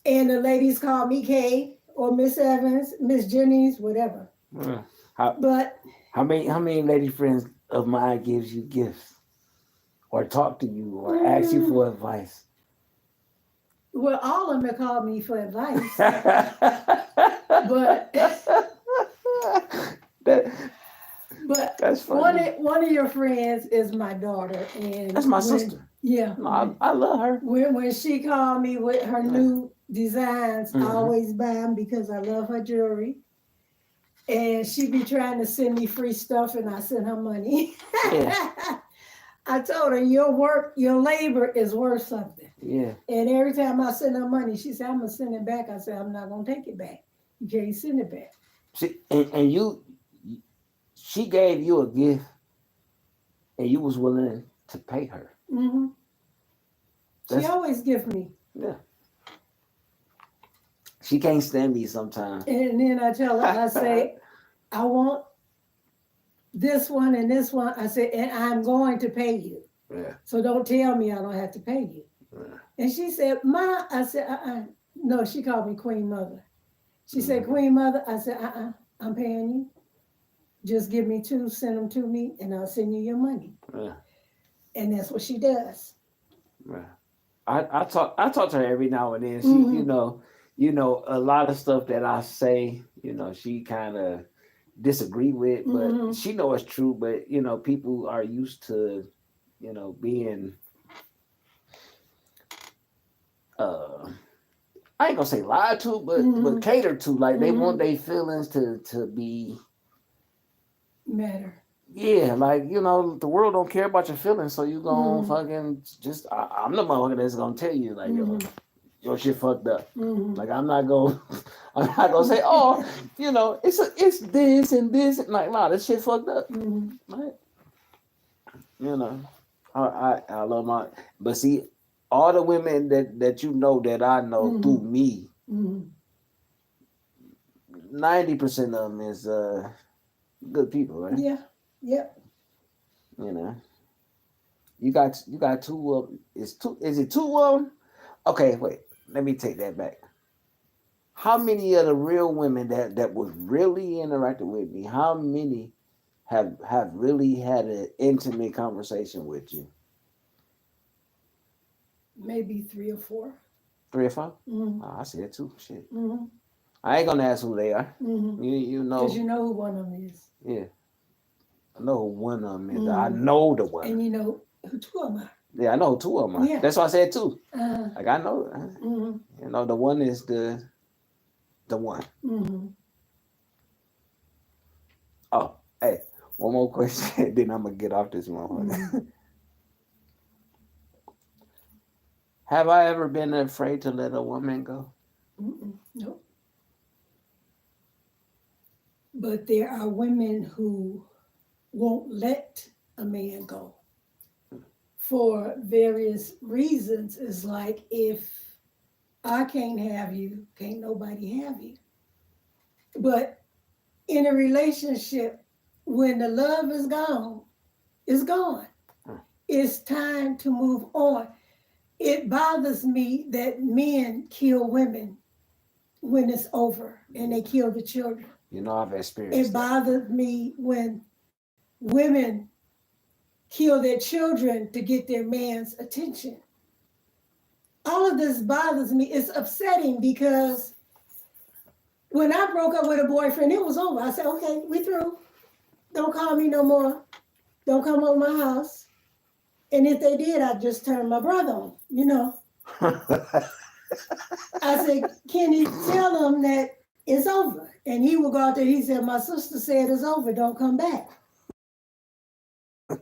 And the ladies call me Kay or Miss Evans, Miss Jennings, whatever. How many lady friends of mine gives you gifts or talk to you or ask you for advice? Well, all of them call me for advice. But that's funny. One of your friends is my daughter, and That's my sister. Yeah, no, I love her. When she called me with her new designs, I always buy them because I love her jewelry. And she be trying to send me free stuff, and I send her money. Yeah. I told her your labor is worth something. Yeah. And every time I send her money, she said, "I'm gonna send it back." I said, "I'm not gonna take it back. You can't send it back." She gave you a gift, and you was willing to pay her. Mm-hmm. She always gives me. Yeah. She can't stand me sometimes. And then I tell her, I say, "I want this one and this one." I said, "And I'm going to pay you. Yeah. So don't tell me I don't have to pay you." Yeah. And she said, "Ma," I said, No, she called me Queen Mother. She said, "Queen Mother," I said, "I'm paying you. Just give me 2, send them to me, and I'll send you your money." Yeah. And that's what she does. Yeah. I talk to her every now and then. She, you know, a lot of stuff that I say, she kind of disagree with, but she know it's true. But people are used to, being, I ain't gonna say lied to, but catered to. Like they want their feelings to be matter. Yeah, like the world don't care about your feelings, so you gonna fucking just. I'm the motherfucker that's gonna tell you like, your shit fucked up. Like I'm not gonna say, oh, it's this and this. Like, nah, this shit fucked up. Right? I love my. But see, all the women that that I know through me, 90% of them is good people, right? Yeah. Yep. You got 2 of them. Is it 2 of them? Okay, wait. Let me take that back. How many of the real women that was really interacting with me? How many have really had an intimate conversation with you? Maybe 3 or 4. 3 or 4? Oh, I said 2. Shit. I ain't gonna ask who they are. You know. Because you know who one of them is. Yeah. I know who one of them is. I know the one. And you know who 2 of them are. Yeah, I know who 2 of them are. Yeah. That's why I said 2. Like I know. The one is the one. Oh, hey, one more question, then I'm gonna get off this motherfucker. Have I ever been afraid to let a woman go? No. But there are women who won't let a man go for various reasons. It's like, if I can't have you, can't nobody have you. But in a relationship, when the love is gone, it's gone. It's time to move on. It bothers me that men kill women when it's over and they kill the children. I've experienced it bothers me when women kill their children to get their man's attention. All of this bothers me. It's upsetting because when I broke up with a boyfriend, it was over. I said, okay, we through. Don't call me no more. Don't come over my house. And if they did, I'd just turn my brother on, I said, Kenny, tell them that it's over. And he would go out there, he said, my sister said it's over, don't come back.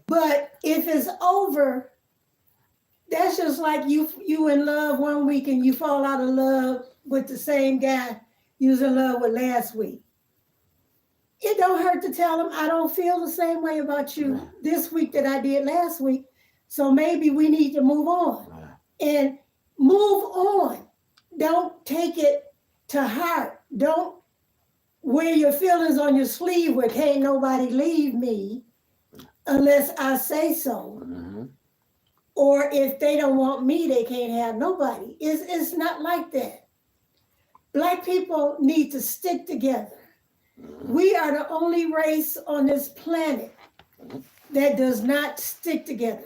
But if it's over, that's just like you in love one week and you fall out of love with the same guy you was in love with last week. It don't hurt to tell them, I don't feel the same way about you this week that I did last week. So maybe we need to move on. And move on. Don't take it to heart. Don't wear your feelings on your sleeve where can't nobody leave me. unless I say so. Mm-hmm. Or if they don't want me, they can't have nobody. It's not like that. Black people need to stick together. Mm-hmm. We are the only race on this planet that does not stick together.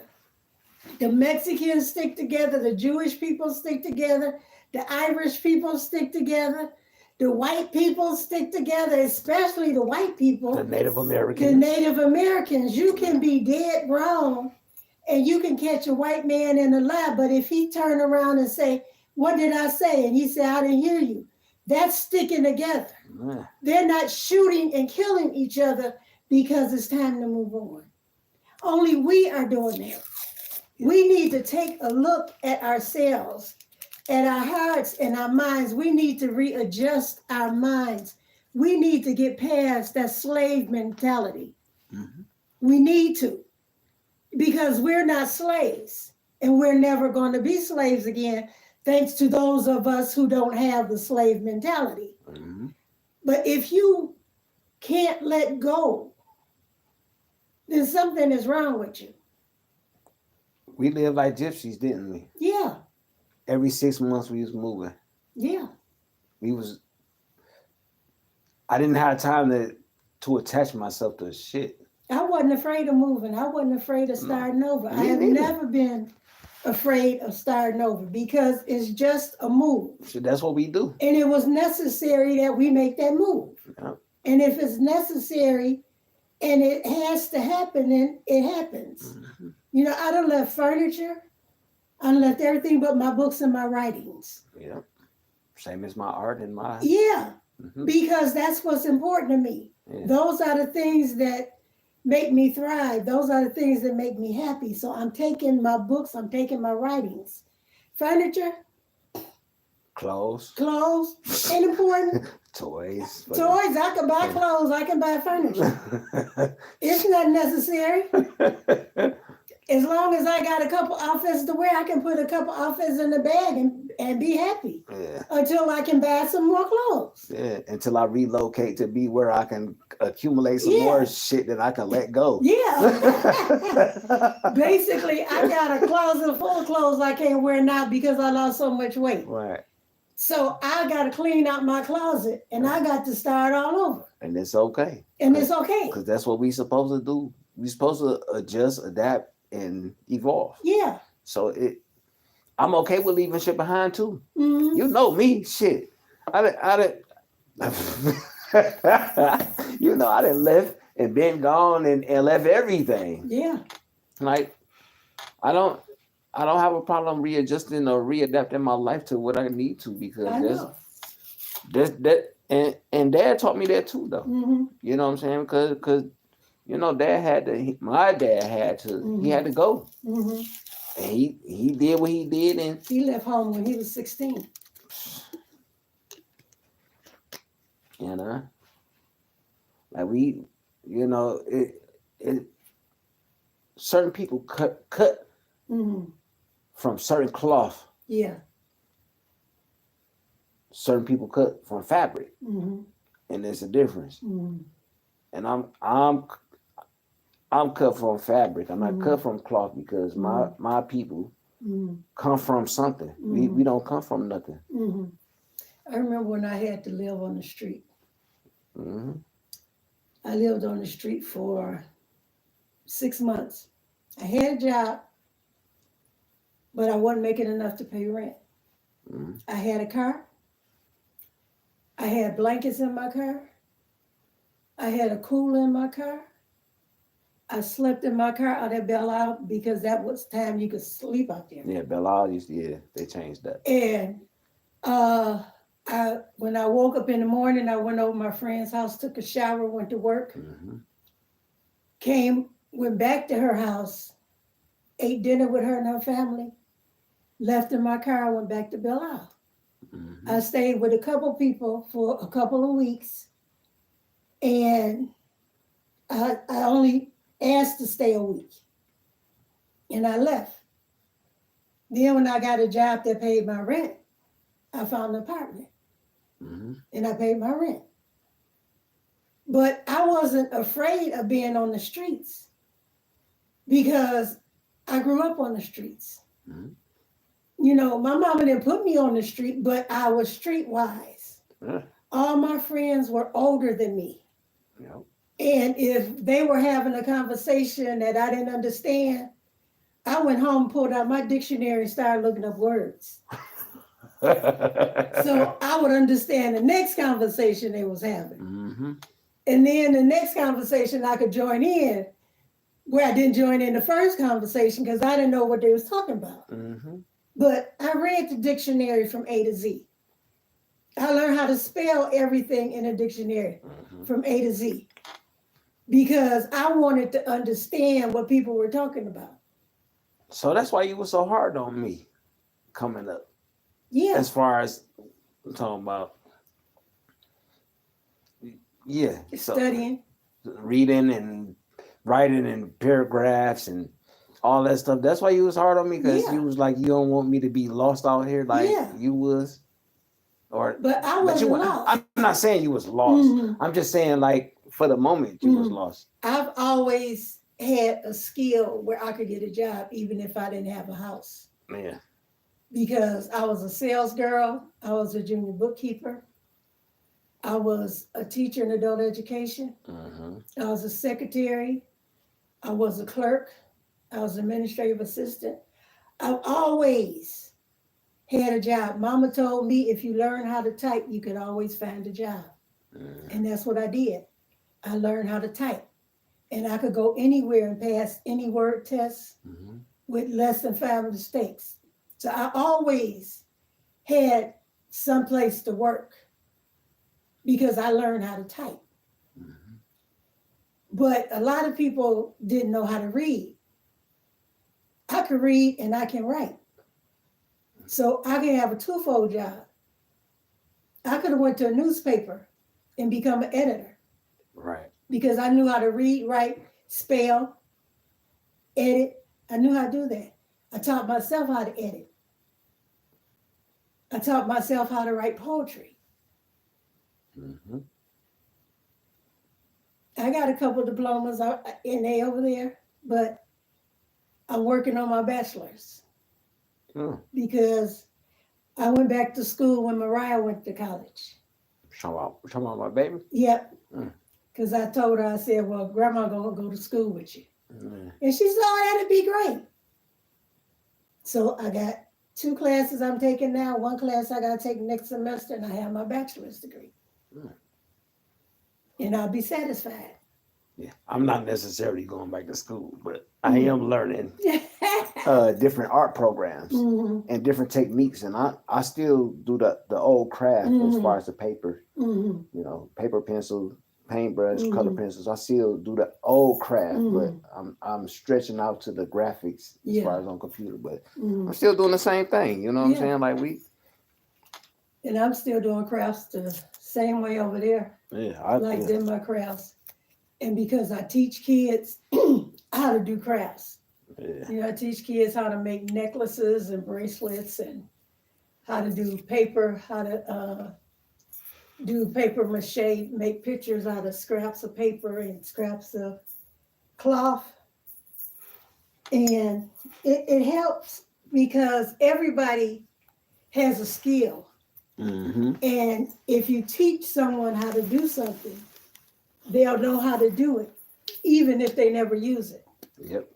The Mexicans stick together, the Jewish people stick together, the Irish people stick together, the white people stick together, especially the white people. The Native Americans. The Native Americans. You can be dead wrong and you can catch a white man in a lie, but if he turn around and say, what did I say? And he said, I didn't hear you. That's sticking together. Yeah. They're not shooting and killing each other because it's time to move on. Only we are doing that. We need to take a look at ourselves, at our hearts and our minds. We need to readjust our minds. We need to get past that slave mentality. Mm-hmm. We need to, because we're not slaves and we're never going to be slaves again, thanks to those of us who don't have the slave mentality. Mm-hmm. But if you can't let go, then something is wrong with you. We lived like gypsies, didn't we? Yeah, Every 6 months we was moving. yeah. I didn't have time to attach myself to shit. I wasn't afraid of moving. I wasn't afraid of starting over. I have never been afraid of starting over because it's just a move. So that's what we do. And it was necessary that we make that move. Yeah. And if it's necessary and it has to happen, then it happens. Mm-hmm. You know, I done left furniture. I done left everything but my books and my writings. Yeah. Same as my art and my... Yeah, Mm-hmm. because that's what's important to me. Yeah. Those are the things that make me thrive. Those are the things that make me happy. So I'm taking my books, I'm taking my writings. Furniture, Clothes, ain't important. toys. Toys, I can buy clothes, I can buy furniture. It's not necessary. As long as I got a couple outfits to wear, I can put a couple outfits in the bag and be happy. Yeah. Until I can buy some more clothes. Yeah, until I relocate to be where I can accumulate some more shit that I can let go. Yeah. Basically, I got a closet full of clothes I can't wear now because I lost so much weight. Right. So I got to clean out my closet and I got to start all over. And it's okay. And it's okay. Because that's what we supposed to do. We supposed to adjust, adapt, and evolve. Yeah. So I'm okay with leaving shit behind too. Mm-hmm. You know me, shit. I done left and been gone and left everything. Yeah. Like I don't have a problem readjusting or readapting my life to what I need to because and Dad taught me that too though. Mm-hmm. You know what I'm saying? Because you know, my dad had to. Mm-hmm. He had to go. Mm-hmm. And he did what he did, and he left home when he was 16. You know, like we, you know, it certain people cut Mm-hmm. from certain cloth. Yeah. Certain people cut from fabric, Mm-hmm. and there's a difference. Mm-hmm. And I'm cut from fabric. I'm not Mm-hmm. cut from cloth because my people Mm-hmm. come from something. Mm-hmm. We don't come from nothing. Mm-hmm. I remember when I had to live on the street. Mm-hmm. I lived on the street for 6 months. I had a job, but I wasn't making enough to pay rent. Mm-hmm. I had a car. I had blankets in my car. I had a cooler in my car. I slept in my car out at Belle Isle because that was time you could sleep out there. Yeah, Belle Isle they changed that. And when I woke up in the morning, I went over to my friend's house, took a shower, went to work, Mm-hmm. went back to her house, ate dinner with her and her family, left in my car, went back to Belle Isle. Mm-hmm. I stayed with a couple people for a couple of weeks, and I only asked to stay a week, and I left. Then when I got a job that paid my rent, I found an apartment, Mm-hmm. and I paid my rent. But I wasn't afraid of being on the streets because I grew up on the streets. Mhm. You know, my mama didn't put me on the street, but I was streetwise. Yeah. All my friends were older than me. Yeah. And if they were having a conversation that I didn't understand, I went home, pulled out my dictionary, and started looking up words. So I would understand the next conversation they was having. Mm-hmm. And then the next conversation I could join in where I didn't join in the first conversation because I didn't know what they was talking about. Mm-hmm. But I read the dictionary from A to Z. I learned how to spell everything in a dictionary from A to Z because I wanted to understand what people were talking about. So that's why you were so hard on me coming up. Yeah. As far as I'm talking about, yeah, so Studying. reading and writing and paragraphs and all that stuff. That's why you was hard on me because Yeah. you was like, you don't want me to be lost out here like Yeah. you was. Or But I but wasn't you, lost. I'm not saying you was lost. Mhm. I'm just saying like for the moment you was Mhm. lost. I've always had a skill where I could get a job even if I didn't have a house. Yeah. Because I was a sales girl, I was a junior bookkeeper, I was a teacher in adult education, Mm-hmm. I was a secretary, I was a clerk, I was an administrative assistant. I've always had a job. Mama told me if you learn how to type, you could always find a job. Mm-hmm. And that's what I did. I learned how to type. And I could go anywhere and pass any word test Mm-hmm. with less than 5 mistakes. So I always had some place to work because I learned how to type. Mm-hmm. But a lot of people didn't know how to read. I can read and I can write. So I can have a twofold job. I could have went to a newspaper and become an editor Right. because I knew how to read, write, spell, edit. I knew how to do that. I taught myself how to edit. I taught myself how to write poetry. Mm-hmm. I got a couple diplomas in there over there, but I'm working on my bachelor's because I went back to school when Mariah went to college. Talking about my baby? Yep. Mm. Because I told her, I said, well, Grandma gonna go to school with you. Mm. And she said, oh, that'd be great. So I got 2 classes I'm taking now. 1 class I gotta take next semester, and I have my bachelor's degree. Mm. And I'll be satisfied. Yeah, I'm not necessarily going back to school, but I am learning different art programs and different techniques, and I still do the old craft as far as the paper, you know, paper, pencil, paintbrush, color pencils. I still do the old craft, but I'm stretching out to the graphics as far as on computer, but I'm still doing the same thing. You know what I'm saying? Like And I'm still doing crafts the same way over there. Yeah, I like them my crafts. And because I teach kids how to do crafts. Yeah. You know, I teach kids how to make necklaces and bracelets and how to do paper, how to do paper mache, make pictures out of scraps of paper and scraps of cloth. And it helps because everybody has a skill. Mm-hmm. And if you teach someone how to do something, they'll know how to do it, even if they never use it. Yep.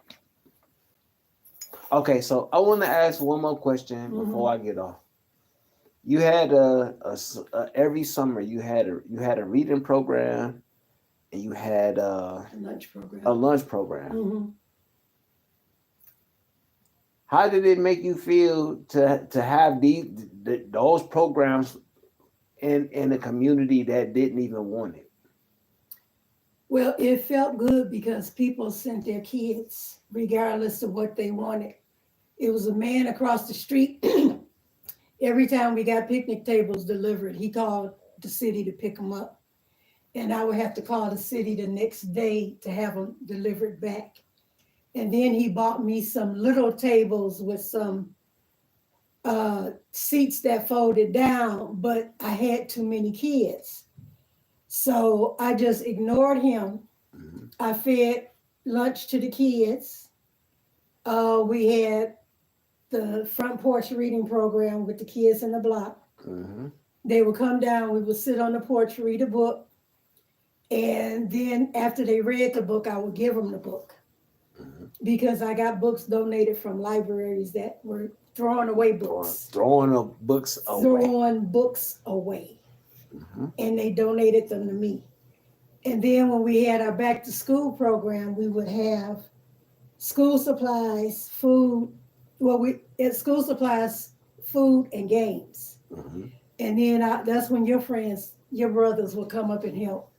Okay, so I want to ask one more question before I get off. You had every summer you had a reading program, and you had A lunch program. a lunch program. Mm-hmm. How did it make you feel to have those programs in a community that didn't even want it? Well, it felt good because people sent their kids regardless of what they wanted. It was a man across the street. Every time we got picnic tables delivered, he called the city to pick them up. And I would have to call the city the next day to have them delivered back. And then he bought me some little tables with some seats that folded down, but I had too many kids. So I just ignored him. I fed lunch to the kids. We had the front porch reading program with the kids in the block. Mm-hmm. They would come down, we would sit on the porch, read a book, and then after they read the book, I would give them the book. Because I got books donated from libraries that were throwing away books. Throwing the books away. Throwing books away. Mm-hmm. And they donated them to me. And then when we had our back to school program, we would have school supplies, food. Well, school supplies, food, and games. Mm-hmm. And then that's when your friends, your brothers would come up and help.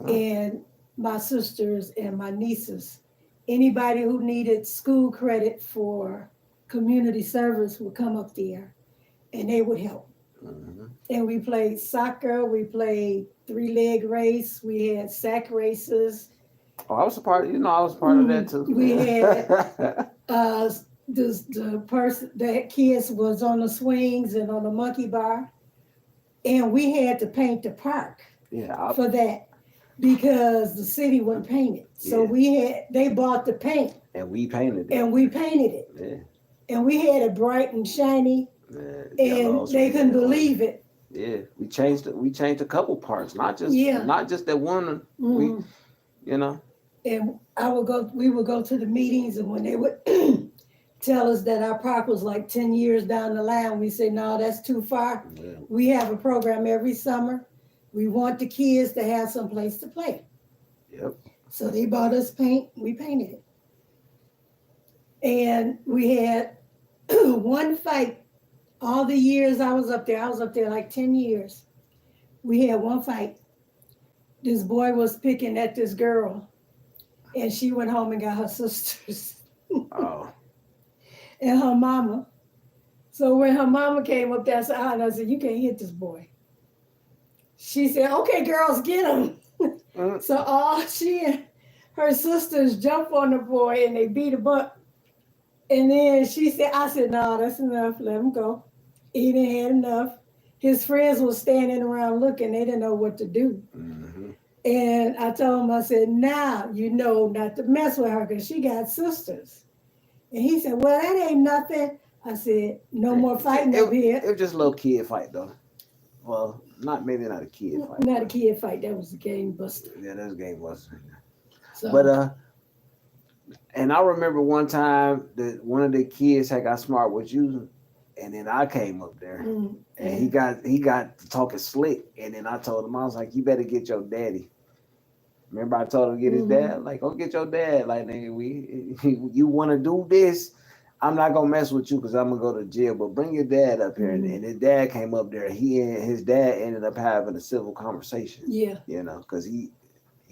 And my sisters and my nieces, anybody who needed school credit for community service would come up there and they would help. Mm-hmm. And we played soccer, we played 3-leg race, we had sack races. Oh, I was a part of, I was part of that too. We had the kids was on the swings and on the monkey bar. And we had to paint the park for that. Because the city wouldn't paint it. So they bought the paint. And we painted it. Yeah. And we had it bright and shiny. And they couldn't believe it. Yeah. We changed a couple parts, not just that one. Mm-hmm. And we would go to the meetings, and when they would tell us that our park was like 10 years down the line, we say, no, that's too far. Yeah. We have a program every summer. We want the kids to have some place to play. Yep. So they bought us paint. We painted it. And we had one fight all the years I was up there. I was up there like 10 years. We had one fight. This boy was picking at this girl, and she went home and got her sisters. Oh. And her mama. So when her mama came up there, I said, you can't hit this boy. She said, okay, girls, get him. So all she and her sisters jumped on the boy and they beat him up. And then I said, no, that's enough. Let him go. He didn't have enough. His friends were standing around looking. They didn't know what to do. Mm-hmm. And I told him, I said, now you know not to mess with her because she got sisters. And he said, well, that ain't nothing. I said, no more fighting up here. It was just a little kid fight, though. Well, maybe not a kid fight. Not a kid fight. That was a game buster. Yeah, that was a game buster. So, but and I remember one time that one of the kids had got smart with you, and then I came up there, and he got talking slick, and then I told him, I was like, you better get your daddy. Remember I told him to get his dad? Like, go get your dad. Like, nigga, you want to do this? I'm not gonna mess with you because I'm gonna go to jail, but bring your dad up here. And his dad came up there. He and his dad ended up having a civil conversation. Yeah. Because he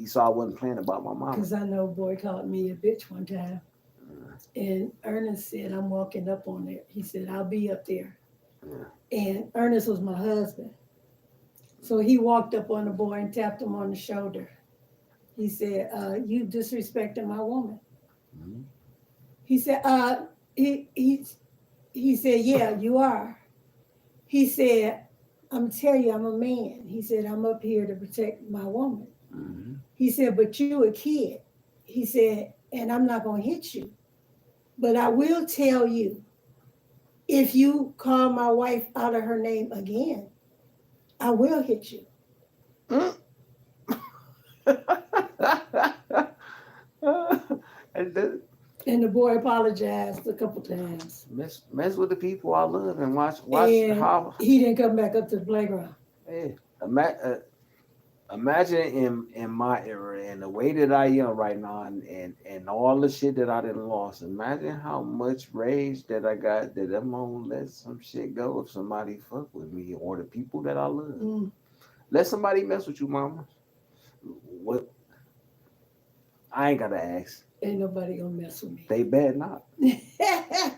saw I wasn't playing about my mom. Because I know a boy called me a bitch one time. And Ernest said, I'm walking up on there. He said, I'll be up there. Yeah. And Ernest was my husband. So he walked up on the boy and tapped him on the shoulder. He said, you disrespecting my woman. Mm-hmm. He said, he said, yeah, you are. He said, I'm telling you, I'm a man. He said, I'm up here to protect my woman. Mm-hmm. He said, but you a kid. He said, and I'm not going to hit you. But I will tell you, if you call my wife out of her name again, I will hit you. And the boy apologized a couple times. Mess with the people I love and watch and how he didn't come back up to the playground. Hey, imagine in my era and the way that I am right now and all the shit that I done lost. Imagine how much rage that I got that I'm gonna let some shit go if somebody fuck with me or the people that I love. Let somebody mess with you, mama. What? I ain't gotta ask. Ain't nobody gonna mess with me. They bet not.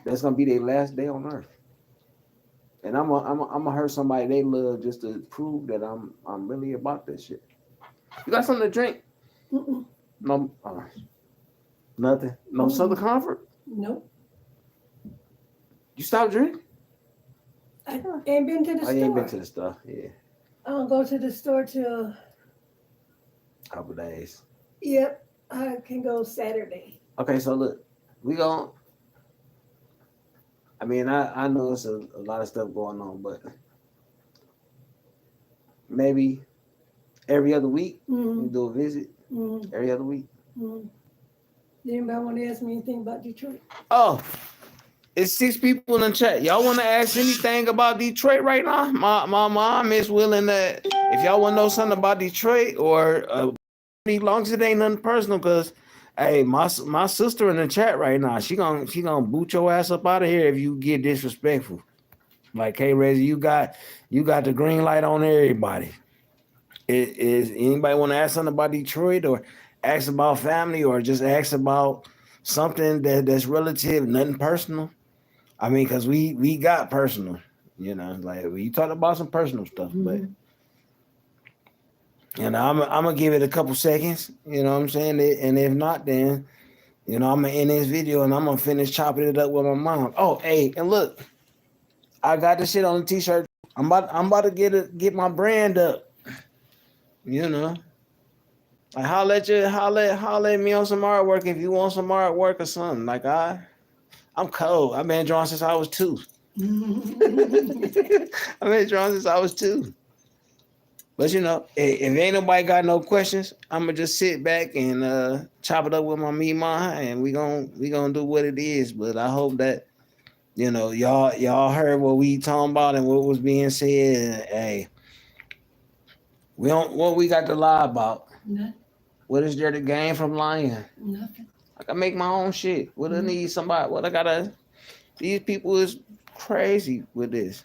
That's gonna be their last day on earth. And I'm gonna hurt somebody they love just to prove that I'm really about this shit. You got something to drink? Mm-mm. No, nothing. No Southern Comfort. Nope. You stopped drinking? I ain't been to the store. I ain't been to the store. Yeah. I don't go to the store till couple days. Yep. I can go Saturday. Okay, so look, we gonna I mean, I know it's a lot of stuff going on, but maybe every other week we do a visit. Every other week. Anybody want to ask me anything about Detroit? Oh, it's 6 people in the chat. Y'all want to ask anything about Detroit right now? My mom is willing to. If y'all want to know something about Detroit or as long as it ain't nothing personal, cause hey, my sister in the chat right now, she gonna boot your ass up out of here if you get disrespectful. Like, hey, Reggie, you got the green light on everybody. Is anybody want to ask something about Detroit or ask about family or just ask about something that's relative, nothing personal? I mean, cause we got personal, like we talked about some personal stuff, but I'm gonna give it a couple seconds, you know what I'm saying? And if not, then I'm gonna end this video and I'm gonna finish chopping it up with my mom. Oh, hey, and look, I got this shit on the t-shirt. I'm about to get my brand up. Like holla at me on some artwork if you want some artwork or something. Like I'm cold. I've been drawing since I was 2. I've been drawing since I was 2. But if ain't nobody got no questions, I'ma just sit back and chop it up with my MiMa, and we gonna do what it is. But I hope that y'all heard what we talking about and what was being said. And, hey, what we got to lie about? Nothing. What is there to gain from lying? Nothing. I can make my own shit. What I need somebody? What I gotta? These people is crazy with this.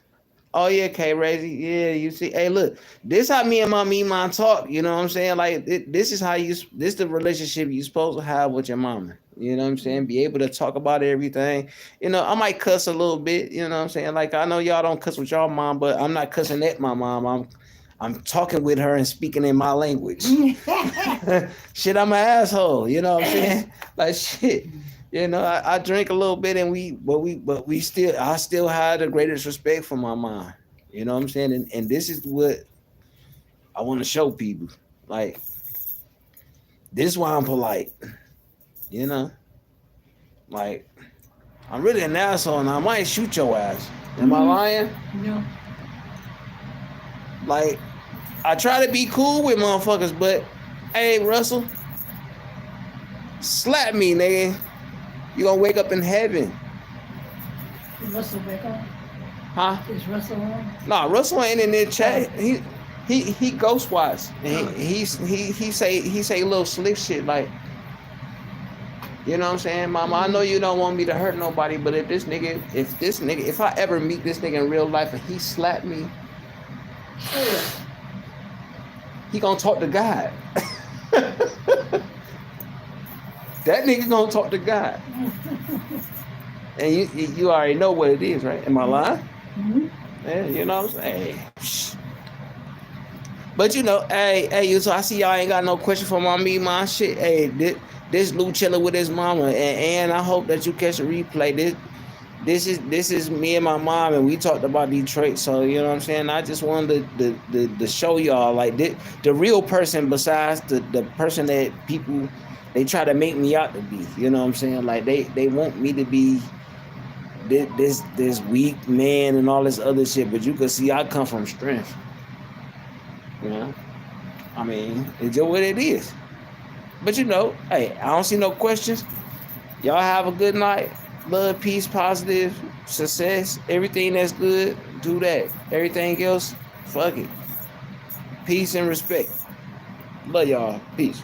Oh yeah, K Razy. Yeah, you see. Hey, look, this how me and my MiMa talk. You know what I'm saying? Like this is how this the relationship you supposed to have with your mama. You know what I'm saying? Be able to talk about everything. I might cuss a little bit. You know what I'm saying? Like I know y'all don't cuss with y'all mom, but I'm not cussing at my mom. I'm talking with her and speaking in my language. Shit, I'm an asshole. You know what I'm saying? Like shit. I drink a little bit and I still had the greatest respect for my mom. You know what I'm saying? And this is what I want to show people. Like, this is why I'm polite. Like, I'm really an asshole and I might shoot your ass. Am I lying? No. Like, I try to be cool with motherfuckers, but hey, Russell, slap me, nigga. You gonna wake up in heaven. Is Russell back on? Huh? Is Russell on? Nah, Russell ain't in the chat. He ghost watch. And he say little slick shit like, you know what I'm saying, Mama? I know you don't want me to hurt nobody, but if I ever meet this nigga in real life and he slap me, he gonna talk to God. That nigga gonna talk to God. And you already know what it is, right? Am I lying? Yeah, you know what I'm saying? Hey. But hey, so I see y'all ain't got no question for my MiMa shit. Hey, this Lou chilling with his mama, and I hope that you catch a replay. This is me and my mom, and we talked about Detroit. So you know what I'm saying. I just wanted to show y'all like the real person besides the person that people they try to make me out to be. You know what I'm saying? Like they want me to be this weak man and all this other shit, but you can see I come from strength. I mean, it's just what it is. But hey, I don't see no questions. Y'all have a good night. Love, peace, positive, success, everything that's good, do that. Everything else, fuck it. Peace and respect. Love y'all. Peace.